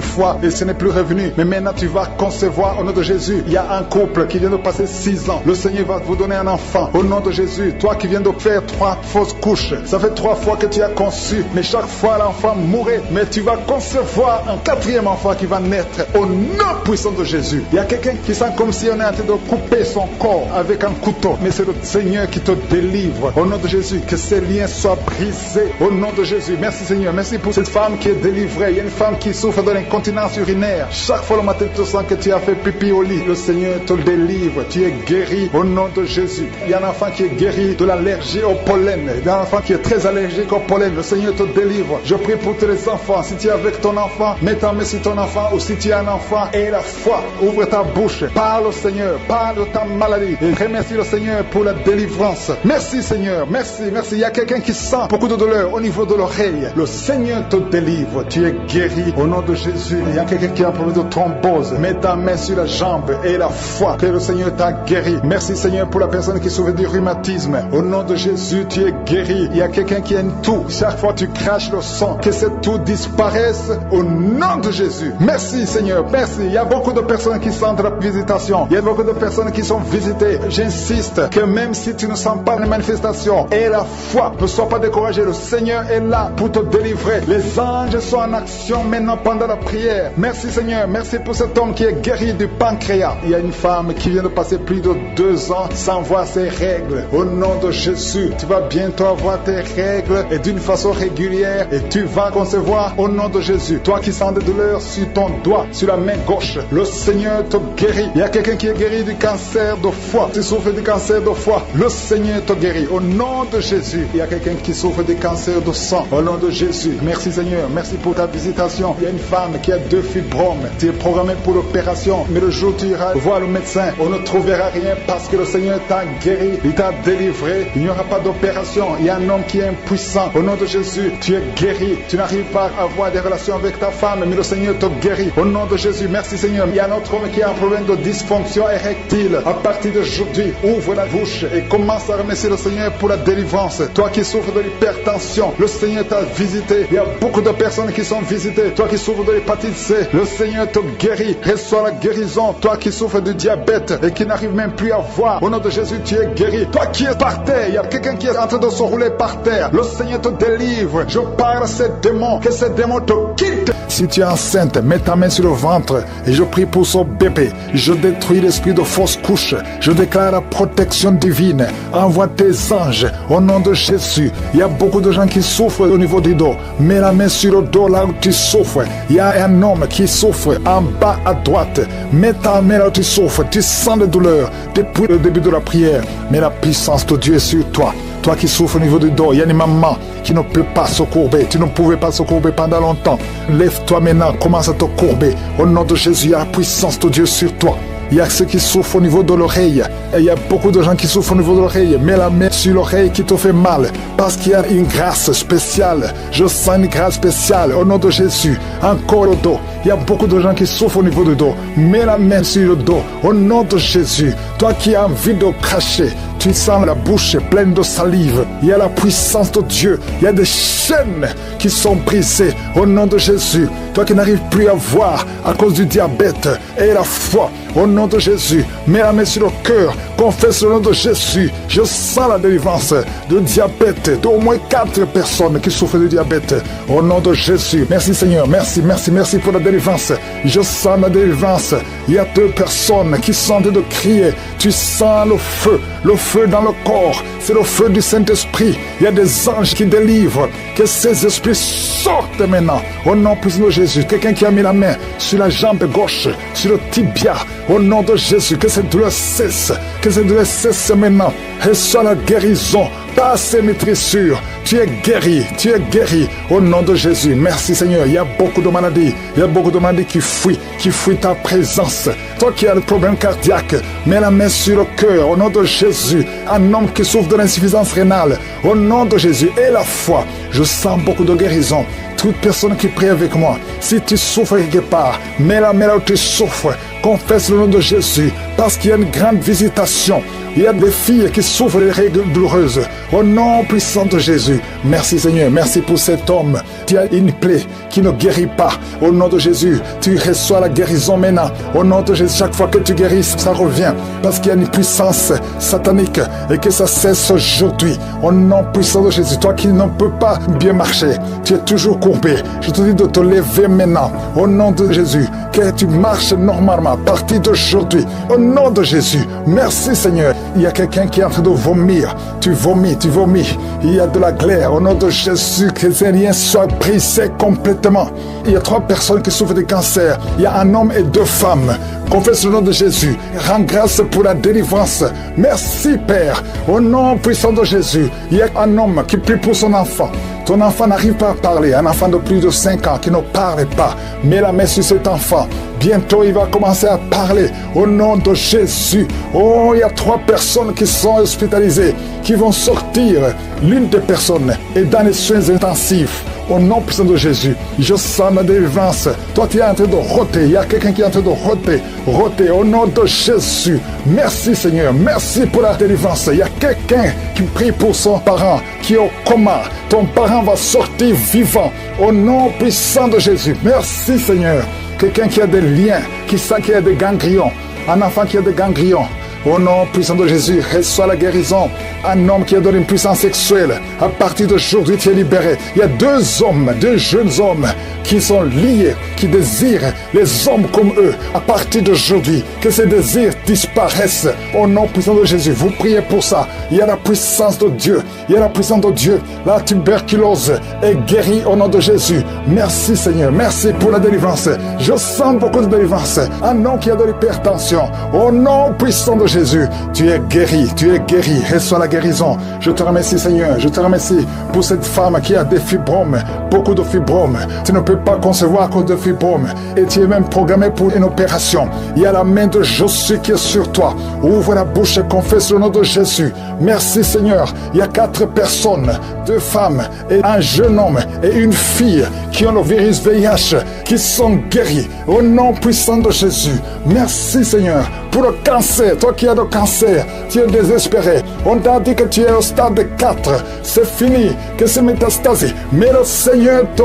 fois et ce n'est plus revenu. Mais maintenant tu vas concevoir au nom de Jésus. Il y a un couple qui vient de passer 6 ans. Le Seigneur va vous donner un enfant au nom de Jésus. Toi qui viens de faire 3 fausses couches. Ça fait 3 fois que tu as conçu. Mais chaque fois l'enfant mourait. Mais tu vas concevoir un 4e enfant qui va naître au nom puissant de Jésus. Il y a quelqu'un qui sent comme si on est en train de couper son corps avec un couteau. Mais c'est le Seigneur qui te délivre. Au nom de Jésus, que ces liens soient brisés. Au nom de Jésus. Merci Seigneur. Merci pour cette femme qui est délivrée. Il y a une femme qui souffre de l'incontinence urinaire. Chaque fois le matin tu sens que tu as fait pipi au lit. Le Seigneur te délivre. Tu es guéri au nom de Jésus. Il y a un enfant qui est guéri de l'allergie au pollen. Il y a un enfant qui est très allergique au pollen. Le Seigneur te délivre. Je prie pour tous les enfants. Si tu es avec ton enfant, mets ta main sur ton enfant. Ou si tu as un enfant, et la foi. Ouvre ta bouche. Parle au Seigneur. Parle de ta maladie. Et remercie le Seigneur pour la délivrance. Merci Seigneur. Merci. Merci. Il y a quelqu'un qui sent beaucoup de douleur au niveau de l'oreille. Le Seigneur te délivre. Tu es guéri au nom de Jésus. Il y a quelqu'un qui a un problème de thrombose. Mets ta main sur la jambe et la foi que le Seigneur t'a guéri. Merci Seigneur pour la personne qui souffre du rhumatisme. Au nom de Jésus, tu es guéri. Il y a quelqu'un qui a une toux. Chaque fois tu craches le sang, que cette toux disparaisse au nom de Jésus. Merci Seigneur. Merci. Il y a beaucoup de personnes qui sentent la visitation. Il y a beaucoup de personnes qui sont visitées. J'insiste que même si tu ne sens pas les manifestations, et la foi, ne sois pas découragé. Le Seigneur est là pour te délivrer. Les anges sont en action maintenant pendant la prière. Merci Seigneur. Merci pour cet homme qui est guéri du pancréas. Il y a une femme qui vient de passer plus de 2 ans sans voir ses règles. Au nom de Jésus, tu vas bientôt avoir tes règles et d'une façon régulière et tu vas concevoir au nom de Jésus. Toi qui sens des douleurs sur ton doigt, sur la main gauche, le Seigneur te guérit. Il y a quelqu'un qui est guéri du cancer de foie. Tu souffres du cancer de foie, le Seigneur te guérit. Au nom de Jésus, il y a quelqu'un qui souffre du cancer de sang. Au nom de Jésus, merci Seigneur. Merci pour ta visitation. Il y a une femme qui a 2 fibromes. Tu es programmé pour l'opération, mais le jour où tu iras voir le médecin, on ne trouvera rien parce que le Seigneur t'a guéri, il t'a délivré. Il n'y aura pas d'opération. Il y a un homme qui est impuissant. Au nom de Jésus, tu es guéri. Tu n'arrives pas à avoir des relations avec ta femme, mais le Seigneur te guérit. Au nom de Jésus, merci Seigneur. Il y a un autre homme qui a un problème de dysfonction érectile. À partir d'aujourd'hui, ouvre la bouche et commence à remercier le Seigneur pour la délivrance. Toi qui souffres de l'hypertension, le Seigneur t'a visité. Il y a beaucoup de personnes qui sont visitées. Toi qui souffres de l'hépatite C, le Seigneur te guérit. Reçois la guérison. Toi qui souffres du diabète et qui n'arrive même plus à voir, au nom de Jésus, tu es guéri. Toi qui es par terre, il y a quelqu'un qui est en train de se rouler par terre. Le Seigneur te délivre. Je parle à ces démons, que ces démons te quittent. Si tu es enceinte, mets ta main sur le ventre et je prie pour son bébé. Je détruis l'esprit de fausse couche. Je déclare la protection divine. Envoie tes anges au nom de Jésus. Il y a beaucoup de gens qui souffrent au niveau du dos. Mets la main sur le dos là où tu souffres. Il y a un homme qui souffre en bas à droite. Mets ta main là où tu souffres. Tu sens la douleur depuis le début de la prière. Mais la puissance de Dieu est sur toi. Toi qui souffres au niveau du dos, il y a une maman qui ne peut pas se courber. Tu ne pouvais pas se courber pendant longtemps. Lève-toi maintenant, commence à te courber. Au nom de Jésus, il y a la puissance de Dieu sur toi. Il y a ceux qui souffrent au niveau de l'oreille. Et il y a beaucoup de gens qui souffrent au niveau de l'oreille. Mets la main sur l'oreille qui te fait mal. Parce qu'il y a une grâce spéciale. Je sens une grâce spéciale au nom de Jésus. Encore le dos. Il y a beaucoup de gens qui souffrent au niveau du dos. Mets la main sur le dos au nom de Jésus. Toi qui as envie de cracher, tu sens la bouche pleine de salive. Il y a la puissance de Dieu. Il y a des chaînes qui sont brisées au nom de Jésus. Toi qui n'arrives plus à voir à cause du diabète et la foi. Au nom de Jésus, mets la main sur le cœur, confesse le nom de Jésus. Je sens la délivrance de diabète, d'au moins 4 personnes qui souffrent de diabète. Au nom de Jésus, merci Seigneur, merci pour la délivrance. Je sens la délivrance. Il y a 2 personnes qui sont de crier. Tu sens le feu dans le corps. C'est le feu du Saint-Esprit. Il y a des anges qui délivrent. Que ces esprits sortent maintenant. Au nom puissant de Jésus, quelqu'un qui a mis la main sur la jambe gauche, sur le tibia, au nom de Jésus, que cette douleur cesse, maintenant. Reçois la guérison par ces maîtrissures. Tu es guéri, au nom de Jésus. Merci Seigneur. Il y a beaucoup de maladies, qui fuient ta présence. Toi qui as le problème cardiaque, mets la main sur le cœur, au nom de Jésus. Un homme qui souffre de l'insuffisance rénale, au nom de Jésus. Et la foi, je sens beaucoup de guérison. Toute personne qui prie avec moi, si tu souffres quelque part, mets la main là où tu souffres. Confesse le nom de Jésus, parce qu'il y a une grande visitation. Il y a des filles qui souffrent des règles douloureuses. Au nom puissant de Jésus. Merci Seigneur. Merci pour cet homme qui a une plaie qui ne guérit pas. Au nom de Jésus, tu reçois la guérison maintenant. Au nom de Jésus, chaque fois que tu guéris, ça revient. Parce qu'il y a une puissance satanique et que ça cesse aujourd'hui. Au nom puissant de Jésus, toi qui ne peux pas bien marcher, tu es toujours courbé. Je te dis de te lever maintenant. Au nom de Jésus, que tu marches normalement à partir d'aujourd'hui. Au nom de Jésus, merci Seigneur. Il y a quelqu'un qui est en train de vomir. Tu vomis. Il y a de la glaire. Au nom de Jésus, que ces liens soient brisés complètement. Il y a 3 personnes qui souffrent de cancer. Il y a un homme et 2 femmes. Confesse le nom de Jésus. Rends grâce pour la délivrance. Merci Père. Au nom puissant de Jésus, il y a un homme qui prie pour son enfant. Ton enfant n'arrive pas à parler. Un enfant de plus de 5 ans qui ne parle pas. Mets la main sur cet enfant. Bientôt, il va commencer à parler. Au nom de Jésus. Oh, il y a 3 personnes qui sont hospitalisées, qui vont sortir. L'une des personnes est dans les soins intensifs. Au nom puissant de Jésus, je sens la délivrance. Toi, tu es en train de roter. Il y a quelqu'un qui est en train de roter. Au nom de Jésus. Merci Seigneur. Merci pour la délivrance. Il y a quelqu'un qui prie pour son parent qui est au coma. Ton parent va sortir vivant. Au nom puissant de Jésus. Merci Seigneur. Quelqu'un qui a des liens, qui sent qu'il y a des ganglions. Un enfant qui a des ganglions. Au nom puissant de Jésus, reçois la guérison. Un homme qui a donné une puissance sexuelle. À partir d'aujourd'hui, tu es libéré. Il y a 2 jeunes hommes qui sont liés, qui désirent les hommes comme eux. À partir d'aujourd'hui, que ces désirs disparaissent. Au nom puissant de Jésus, vous priez pour ça. Il y a la puissance de Dieu. La tuberculose est guérie au nom de Jésus. Merci Seigneur. Merci pour la délivrance. Je sens beaucoup de délivrance. Un homme qui a de l'hypertension. Au nom puissant de Jésus, tu es guéri. Reçois la guérison. Je te remercie Seigneur. Je te remercie pour cette femme qui a des fibromes, beaucoup de fibromes. Tu ne peux pas concevoir à cause de fibromes. Et tu es même programmé pour une opération. Il y a la main de Jésus qui est sur toi. Ouvre la bouche et confesse le nom de Jésus. Merci Seigneur. Il y a 4 personnes, 2 femmes et un jeune homme et une fille qui ont le virus VIH, qui sont guéris. Au nom puissant de Jésus. Merci Seigneur. Pour le cancer, toi qui as le cancer, tu es désespéré. On t'a dit que tu es au stade 4. C'est fini, que c'est métastasé. Mais le Seigneur te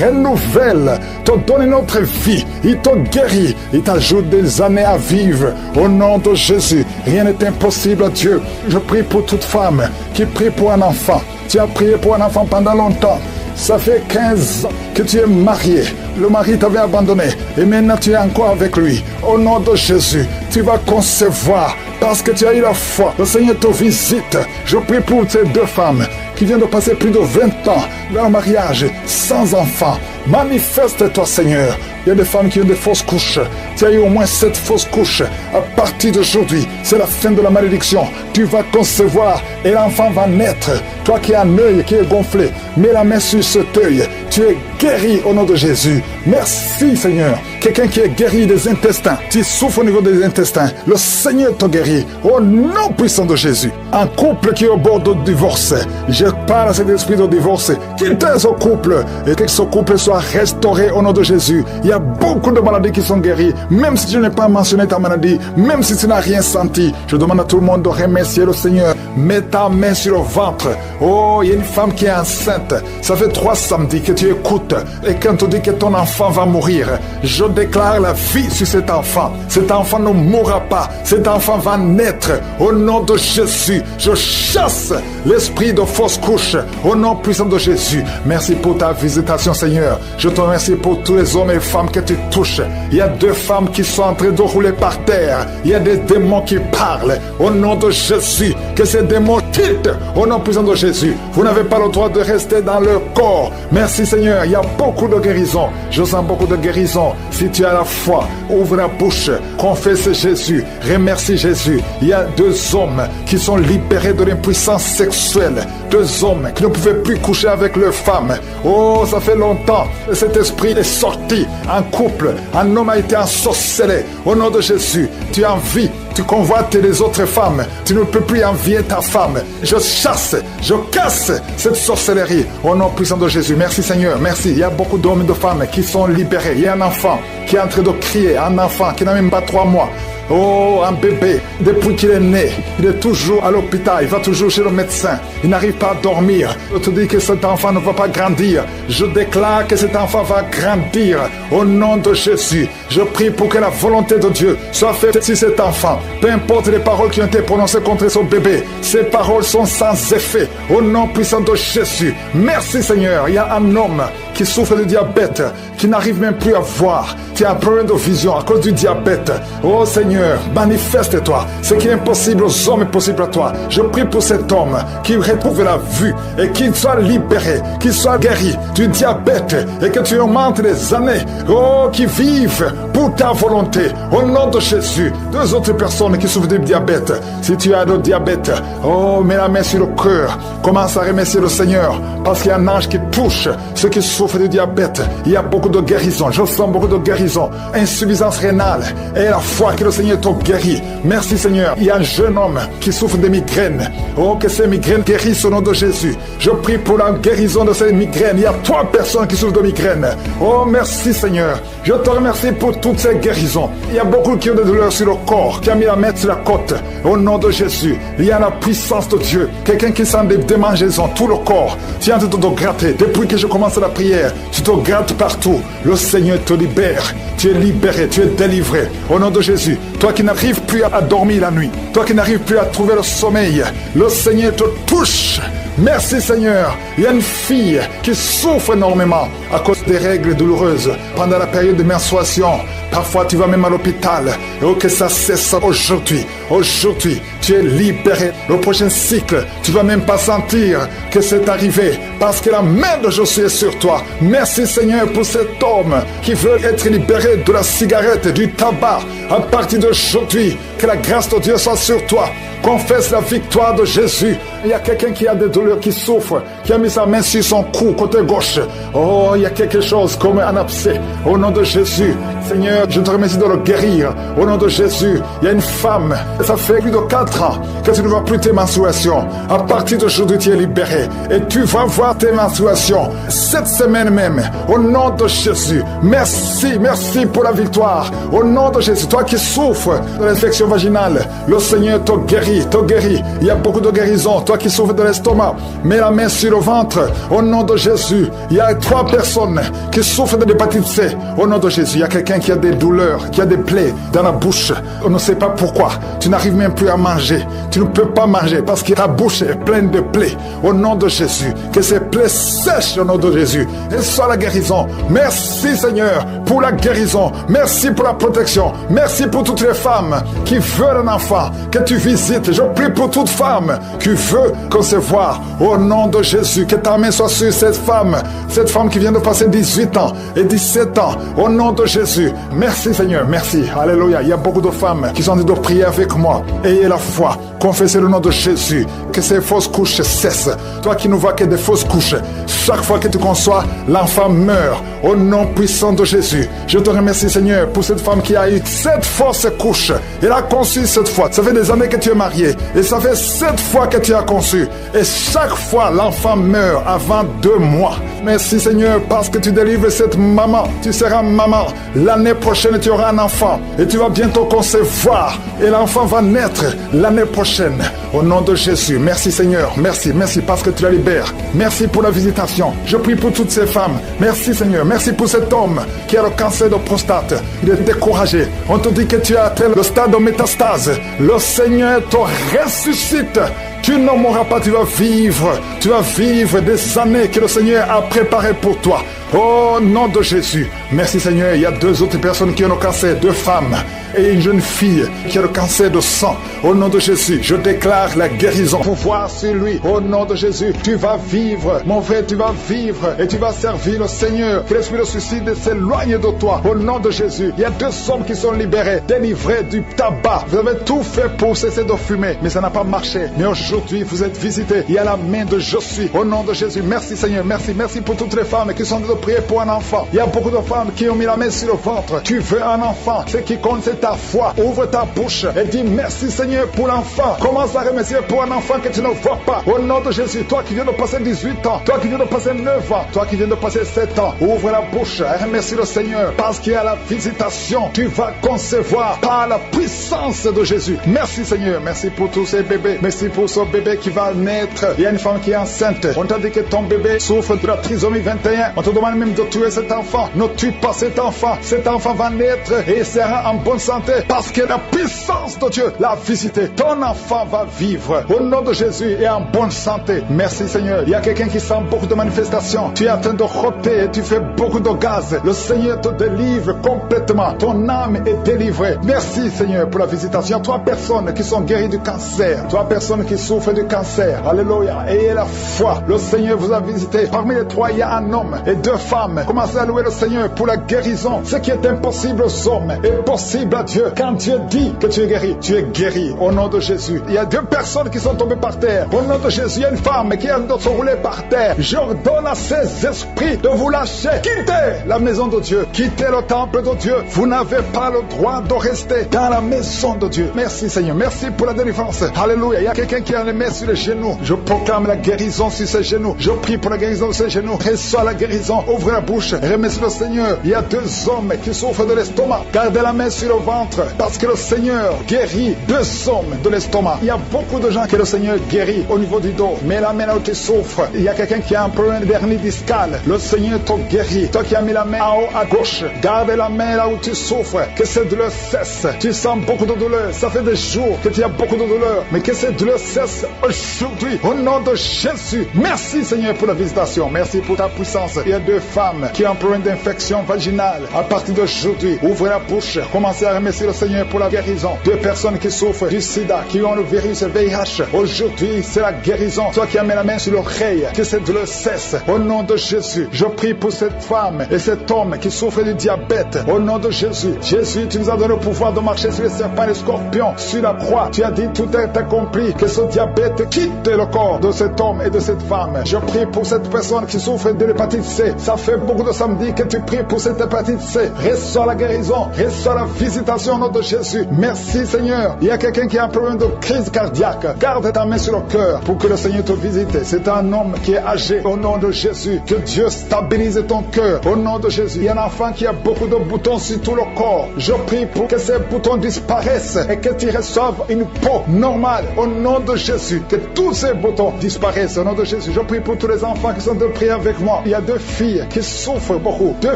renouvelle, te donne une autre vie. Il te guérit, il t'ajoute des années à vivre. Au nom de Jésus, rien n'est impossible à Dieu. Je prie pour toute femme qui prie pour un enfant. Tu as prié pour un enfant pendant longtemps. Ça fait 15 ans que tu es marié. Le mari t'avait abandonné et maintenant tu es encore avec lui. Au nom de Jésus, tu vas concevoir parce que tu as eu la foi. Le Seigneur te visite. Je prie pour ces 2 femmes qui viennent de passer plus de 20 ans dans le mariage sans enfant. Manifeste-toi Seigneur. Il y a des femmes qui ont des fausses couches. Tu as eu au moins 7 fausses couches. À partir d'aujourd'hui, c'est la fin de la malédiction. Tu vas concevoir et l'enfant va naître. Toi qui as un œil qui est gonflé, mets la main sur cet œil. Tu es guéri au nom de Jésus. Merci Seigneur. Quelqu'un qui est guéri des intestins. Tu souffres au niveau des intestins. Le Seigneur te guérit. Au nom puissant de Jésus. Un couple qui est au bord du divorce. Je parle à cet esprit de divorce. Quittez ce couple. Et que ce couple soit restauré au nom de Jésus. Il y a beaucoup de maladies qui sont guéries. Même si tu n'as pas mentionné ta maladie. Même si tu n'as rien senti. Je demande à tout le monde de remercier le Seigneur. Mets ta main sur le ventre. Oh, il y a une femme qui est enceinte. Ça fait 3 samedis que tu écoutes. Et quand tu dis que ton enfant va mourir, je déclare la vie sur cet enfant. Cet enfant ne mourra pas. Cet enfant va naître. Au nom de Jésus, je chasse l'esprit de fausse couche. Au nom puissant de Jésus. Merci pour ta visitation, Seigneur. Je te remercie pour tous les hommes et femmes que tu touches. Il y a 2 femmes qui sont en train de rouler par terre. Il y a des démons qui parlent. Au nom de Jésus, que ces ces démons quittent au nom puissant de Jésus. Vous n'avez pas le droit de rester dans leur corps. Merci Seigneur, il y a beaucoup de guérison. Je sens beaucoup de guérison. Si tu as la foi, ouvre la bouche, confesse Jésus, remercie Jésus. Il y a 2 hommes qui sont libérés de l'impuissance sexuelle. 2 hommes qui ne pouvaient plus coucher avec leurs femmes. Oh, ça fait longtemps. Cet esprit est sorti en couple. Un homme a été ensorcelé. Au nom de Jésus, tu envies, tu convoites les autres femmes. Tu ne peux plus envier ta femme. Je chasse, je casse cette sorcellerie. Au nom puissant de Jésus. Merci Seigneur, merci. Il y a beaucoup d'hommes et de femmes qui sont libérés. Il y a un enfant qui est en train de crier. Un enfant qui n'a même pas 3 mois. Oh, un bébé, depuis qu'il est né, il est toujours à l'hôpital, il va toujours chez le médecin, il n'arrive pas à dormir. Je te dis que cet enfant ne va pas grandir. Je déclare que cet enfant va grandir au nom de Jésus. Je prie pour que la volonté de Dieu soit faite sur cet enfant. Peu importe les paroles qui ont été prononcées contre son bébé, ces paroles sont sans effet au nom puissant de Jésus. Merci Seigneur. Il y a un homme qui souffre de diabète, qui n'arrive même plus à voir, qui a un problème de vision à cause du diabète. Oh Seigneur, manifeste-toi. Ce qui est impossible aux hommes est possible à toi. Je prie pour cet homme qui retrouve la vue et qu'il soit libéré, qu'il soit guéri du diabète et que tu augmentes les années. Oh, qui vivent pour ta volonté. Au nom de Jésus. 2 autres personnes qui souffrent du diabète. Si tu as le diabète, oh, mets la main sur le cœur. Commence à remercier le Seigneur parce qu'il y a un ange qui touche ceux qui souffrent du diabète. Il y a beaucoup de guérison. Je sens beaucoup de guérison. Insuffisance rénale. Et la foi que le Seigneur t'a guéri. Merci Seigneur. Il y a un jeune homme qui souffre de migraines. Oh, que ces migraines guérissent au nom de Jésus. Je prie pour la guérison de ces migraines. Il y a 3 personnes qui souffrent de migraines. Oh, merci Seigneur. Je te remercie pour toutes ces guérisons. Il y a beaucoup qui ont des douleurs sur le corps, qui a mis la main sur la côte. Au nom de Jésus, il y a la puissance de Dieu. Quelqu'un qui sent des démangeaisons, tout le corps. Tu es en train de te gratter. Depuis que je commence la prière, tu te grattes partout. Le Seigneur te libère. Tu es libéré, tu es délivré. Au nom de Jésus, toi qui n'arrives plus à dormir la nuit, toi qui n'arrives plus à trouver le sommeil, le Seigneur te touche. Merci Seigneur. Il y a une fille qui souffre énormément à cause des règles douloureuses pendant la période de menstruation. Parfois tu vas même à l'hôpital. Et oh, que ça cesse aujourd'hui. Aujourd'hui, tu es libéré. Le prochain cycle, tu vas même pas sentir que c'est arrivé parce que la main de Jésus est sur toi. Merci Seigneur pour cet homme qui veut être libéré de la cigarette, du tabac. À partir d'aujourd'hui, que la grâce de Dieu soit sur toi. Confesse la victoire de Jésus. Il y a quelqu'un qui a des douleurs, qui souffre, qui a mis sa main sur son cou, côté gauche. Oh, il y a quelque chose comme un abcès. Au nom de Jésus, Seigneur, je te remercie de le guérir. Au nom de Jésus, il y a une femme, ça fait plus de 4 ans que tu ne vois plus tes menstruations. À partir d'aujourd'hui, tu es libéré. Et tu vas voir tes menstruations cette semaine même. Au nom de Jésus, merci, merci pour la victoire. Au nom de Jésus, toi qui souffres de l'infection vaginale, le Seigneur te guérit, te guérit. Il y a beaucoup de guérison. Toi qui souffres de l'estomac, mets la main sur le ventre. Au nom de Jésus, il y a 3 personnes qui souffrent de l'hépatite C. Au nom de Jésus, il y a quelqu'un qui a des douleurs, qui a des plaies dans la bouche. On ne sait pas pourquoi. Tu n'arrives même plus à manger. Tu ne peux pas manger parce que ta bouche est pleine de plaies. Au nom de Jésus, que ces plaies sèchent au nom de Jésus. Et soit la guérison. Merci Seigneur pour la guérison. Merci pour la protection. Merci pour toutes les femmes qui veulent un enfant, que tu visites. Je prie pour toute femme qui veut concevoir. Au nom de Jésus, que ta main soit sur cette femme qui vient de passer 18 ans et 17 ans. Au nom de Jésus. Merci Seigneur, merci. Alléluia. Il y a beaucoup de femmes qui sont en train de prier avec moi. Ayez la foi. Confessez le nom de Jésus. Que ces fausses couches cessent. Toi qui ne vois que des fausses couches, chaque fois que tu conçois, l'enfant meurt. Au nom puissant de Jésus. Je te remercie Seigneur pour cette femme qui a eu 7 fausses couches. Elle a conçu 7 fois. Ça fait des années que tu es marié. Et ça fait 7 fois que tu as conçu. Et chaque fois, l'enfant meurt avant 2 mois. Merci Seigneur parce que tu délivres cette maman. Tu seras maman. L'année prochaine, tu auras un enfant. Et tu vas bientôt concevoir. Et l'enfant va naître l'année prochaine. Au nom de Jésus. Merci Seigneur. Merci. Merci parce que tu la libères. Merci pour la visitation. Je prie pour toutes ces femmes. Merci Seigneur. Merci pour cet homme qui a le cancer de prostate. Il est découragé. On te dit que tu as atteint le stade de métastase. Le Seigneur te ressuscite. Tu ne mourras pas, tu vas vivre des années que le Seigneur a préparées pour toi. Au nom de Jésus. Merci Seigneur. Il y a 2 autres personnes qui ont le cancer, 2 femmes et une jeune fille qui a le cancer de sang. Au nom de Jésus, je déclare la guérison. Pouvoir sur lui. Au nom de Jésus, tu vas vivre. Mon frère, tu vas vivre et tu vas servir le Seigneur. Que l'esprit de suicide s'éloigne de toi. Au nom de Jésus, il y a 2 hommes qui sont libérés, délivrés du tabac. Vous avez tout fait pour cesser de fumer, mais ça n'a pas marché. Mais aujourd'hui, vous êtes visités. Il y a la main de Je suis. Au nom de Jésus, merci Seigneur. Merci pour toutes les femmes qui sont de prier pour un enfant. Il y a beaucoup de femmes qui ont mis la main sur le ventre. Tu veux un enfant. Ce qui compte, c'est ta foi. Ouvre ta bouche et dis merci Seigneur pour l'enfant. Commence à remercier pour un enfant que tu ne vois pas. Au nom de Jésus, toi qui viens de passer 18 ans, toi qui viens de passer 9 ans, toi qui viens de passer 7 ans, ouvre la bouche et remercie le Seigneur parce qu'il y a la visitation. Tu vas concevoir par la puissance de Jésus. Merci Seigneur. Merci pour tous ces bébés. Merci pour ce bébé qui va naître. Il y a une femme qui est enceinte. On t'a dit que ton bébé souffre de la trisomie 21. On te demande même de tuer cet enfant. Ne tue pas cet enfant. Cet enfant va naître et il sera en bonne santé parce que la puissance de Dieu l'a visité. Ton enfant va vivre au nom de Jésus et en bonne santé. Merci Seigneur. Il y a quelqu'un qui sent beaucoup de manifestations. Tu es en train de rôter et tu fais beaucoup de gaz. Le Seigneur te délivre complètement. Ton âme est délivrée. Merci Seigneur pour la visitation. Il y a 3 personnes qui sont guéries du cancer. 3 personnes qui souffrent du cancer. Alléluia. Ayez la foi. Le Seigneur vous a visité. Parmi les 3, il y a un homme et 2 femmes. Commencez à louer le Seigneur pour la guérison. Ce qui est impossible aux hommes est possible à Dieu. Quand Dieu dit que tu es guéri au nom de Jésus. Il y a 2 personnes qui sont tombées par terre. Au nom de Jésus, il y a une femme qui est en train de se rouler par terre. J'ordonne à ces esprits de vous lâcher. Quittez la maison de Dieu. Quittez le temple de Dieu. Vous n'avez pas le droit de rester dans la maison de Dieu. Merci Seigneur. Merci pour la délivrance. Alléluia. Il y a quelqu'un qui a les mains sur les genoux. Je proclame la guérison sur ses genoux. Je prie pour la guérison de ses genoux. Reçois la guérison. Ouvre la bouche. Remercie le Seigneur. Il y a 2 hommes qui souffrent de l'estomac. Gardez la main sur le ventre parce que le Seigneur guérit 2 hommes de l'estomac. Il y a beaucoup de gens que le Seigneur guérit au niveau du dos. Mais la main là où tu souffres, il y a quelqu'un qui a un problème d'hernie discale. Le Seigneur te guérit. Toi qui as mis la main en haut à gauche, garde la main là où tu souffres. Que cette douleur cesse. Tu sens beaucoup de douleur. Ça fait des jours que tu as beaucoup de douleur. Mais que cette douleur cesse aujourd'hui. Au nom de Jésus. Merci Seigneur pour la visitation. Merci pour ta puissance. Il y a 2 femmes qui ont un problème d'infection vaginale. À partir d'aujourd'hui, ouvrez la bouche. Commencez à remercier le Seigneur pour la guérison. 2 personnes qui souffrent du sida, qui ont le virus VIH. Aujourd'hui, c'est la guérison. Toi qui as mis la main sur l'oreille, que cette douleur cesse. Au nom de Jésus, je prie pour cette femme et cet homme qui souffre du diabète. Au nom de Jésus. Jésus, tu nous as donné le pouvoir de marcher sur les serpents et les scorpions. Sur la croix, tu as dit tout est accompli. Que ce diabète quitte le corps de cet homme et de cette femme. Je prie pour cette personne qui souffre de l'hépatite C. Ça fait beaucoup de samedis que tu pries pour cette hépatite C. Reçois la guérison. Reçois la visitation au nom de Jésus. Merci Seigneur. Il y a quelqu'un qui a un problème de crise cardiaque. Garde ta main sur le cœur pour que le Seigneur te visite. C'est un homme qui est âgé. Au nom de Jésus, que Dieu stabilise ton cœur. Au nom de Jésus, il y a un enfant qui a beaucoup de boutons sur tout le corps. Je prie pour que ces boutons disparaissent et que tu reçoives une peau normale. Au nom de Jésus, que tous ces boutons disparaissent. Au nom de Jésus, je prie pour tous les enfants qui sont de prier avec moi. Il y a 2 filles qui souffrent beaucoup. 2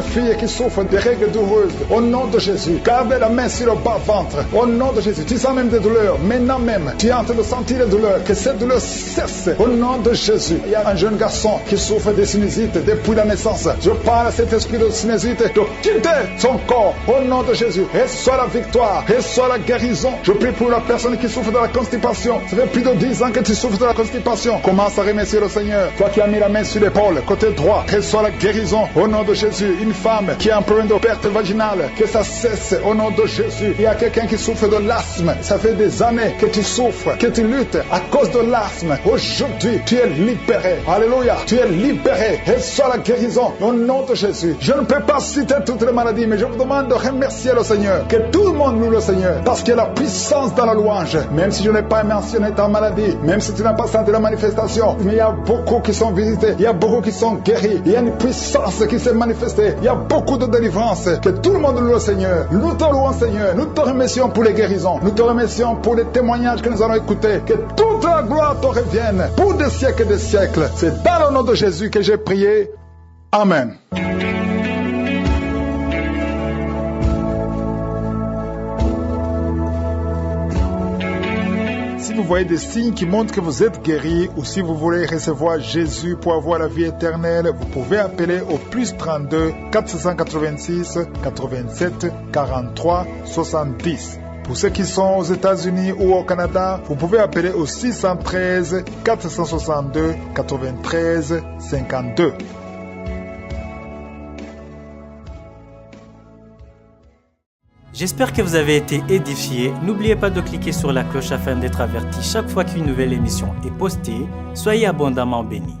filles qui souffrent des règles douloureuses. Au nom de Jésus, gardez la main sur le bas-ventre. Au nom de Jésus, tu sens même des douleurs. Maintenant même, tu es en train de sentir les douleurs. Que cette douleur cesse. Au nom de Jésus, il y a un jeune garçon qui souffre de sinusite depuis la naissance. Je parle à cet esprit de sinusite de quitter son corps. Au nom de Jésus, reçois la victoire. Reçois la guérison. Je prie pour la personne qui souffre de la constipation. Ça fait plus de 10 ans que tu souffres de la constipation. Commence à remercier le Seigneur. Toi qui as mis la main sur l'épaule, côté droit, reçois la guérison. Au nom de Jésus, une femme qui a un problème de perte vaginale, que ça cesse. Au nom de Jésus, il y a quelqu'un qui souffre de l'asthme. Ça fait des années que tu souffres, que tu luttes à cause de l'asthme. Aujourd'hui, tu es libéré. Alléluia. Tu es libéré. Reçois la guérison. Au nom de Jésus. Je ne peux pas citer toutes les maladies, mais je vous demande de remercier le Seigneur. Que tout le monde loue le Seigneur. Parce qu'il y a la puissance dans la louange. Même si je n'ai pas mentionné ta maladie, même si tu n'as pas senti la manifestation, mais il y a beaucoup qui sont visités. Il y a beaucoup qui sont guéris. Il y a une puissance qui s'est manifestée. Il y a beaucoup de délivrance. Que tout le monde loue le Seigneur. Nous te louons, Seigneur. Nous te remercions pour les guérisons. Nous te remercions pour les témoignages que nous allons écouter. Que toute la gloire te revienne pour des siècles et des siècles. C'est dans le nom de Jésus que j'ai prié. Amen. Si vous voyez des signes qui montrent que vous êtes guéri ou si vous voulez recevoir Jésus pour avoir la vie éternelle, vous pouvez appeler au plus 32 486 87 43 70. Pour ceux qui sont aux États-Unis ou au Canada, vous pouvez appeler au 613 462 93 52. J'espère que vous avez été édifiés. N'oubliez pas de cliquer sur la cloche afin d'être averti chaque fois qu'une nouvelle émission est postée. Soyez abondamment bénis.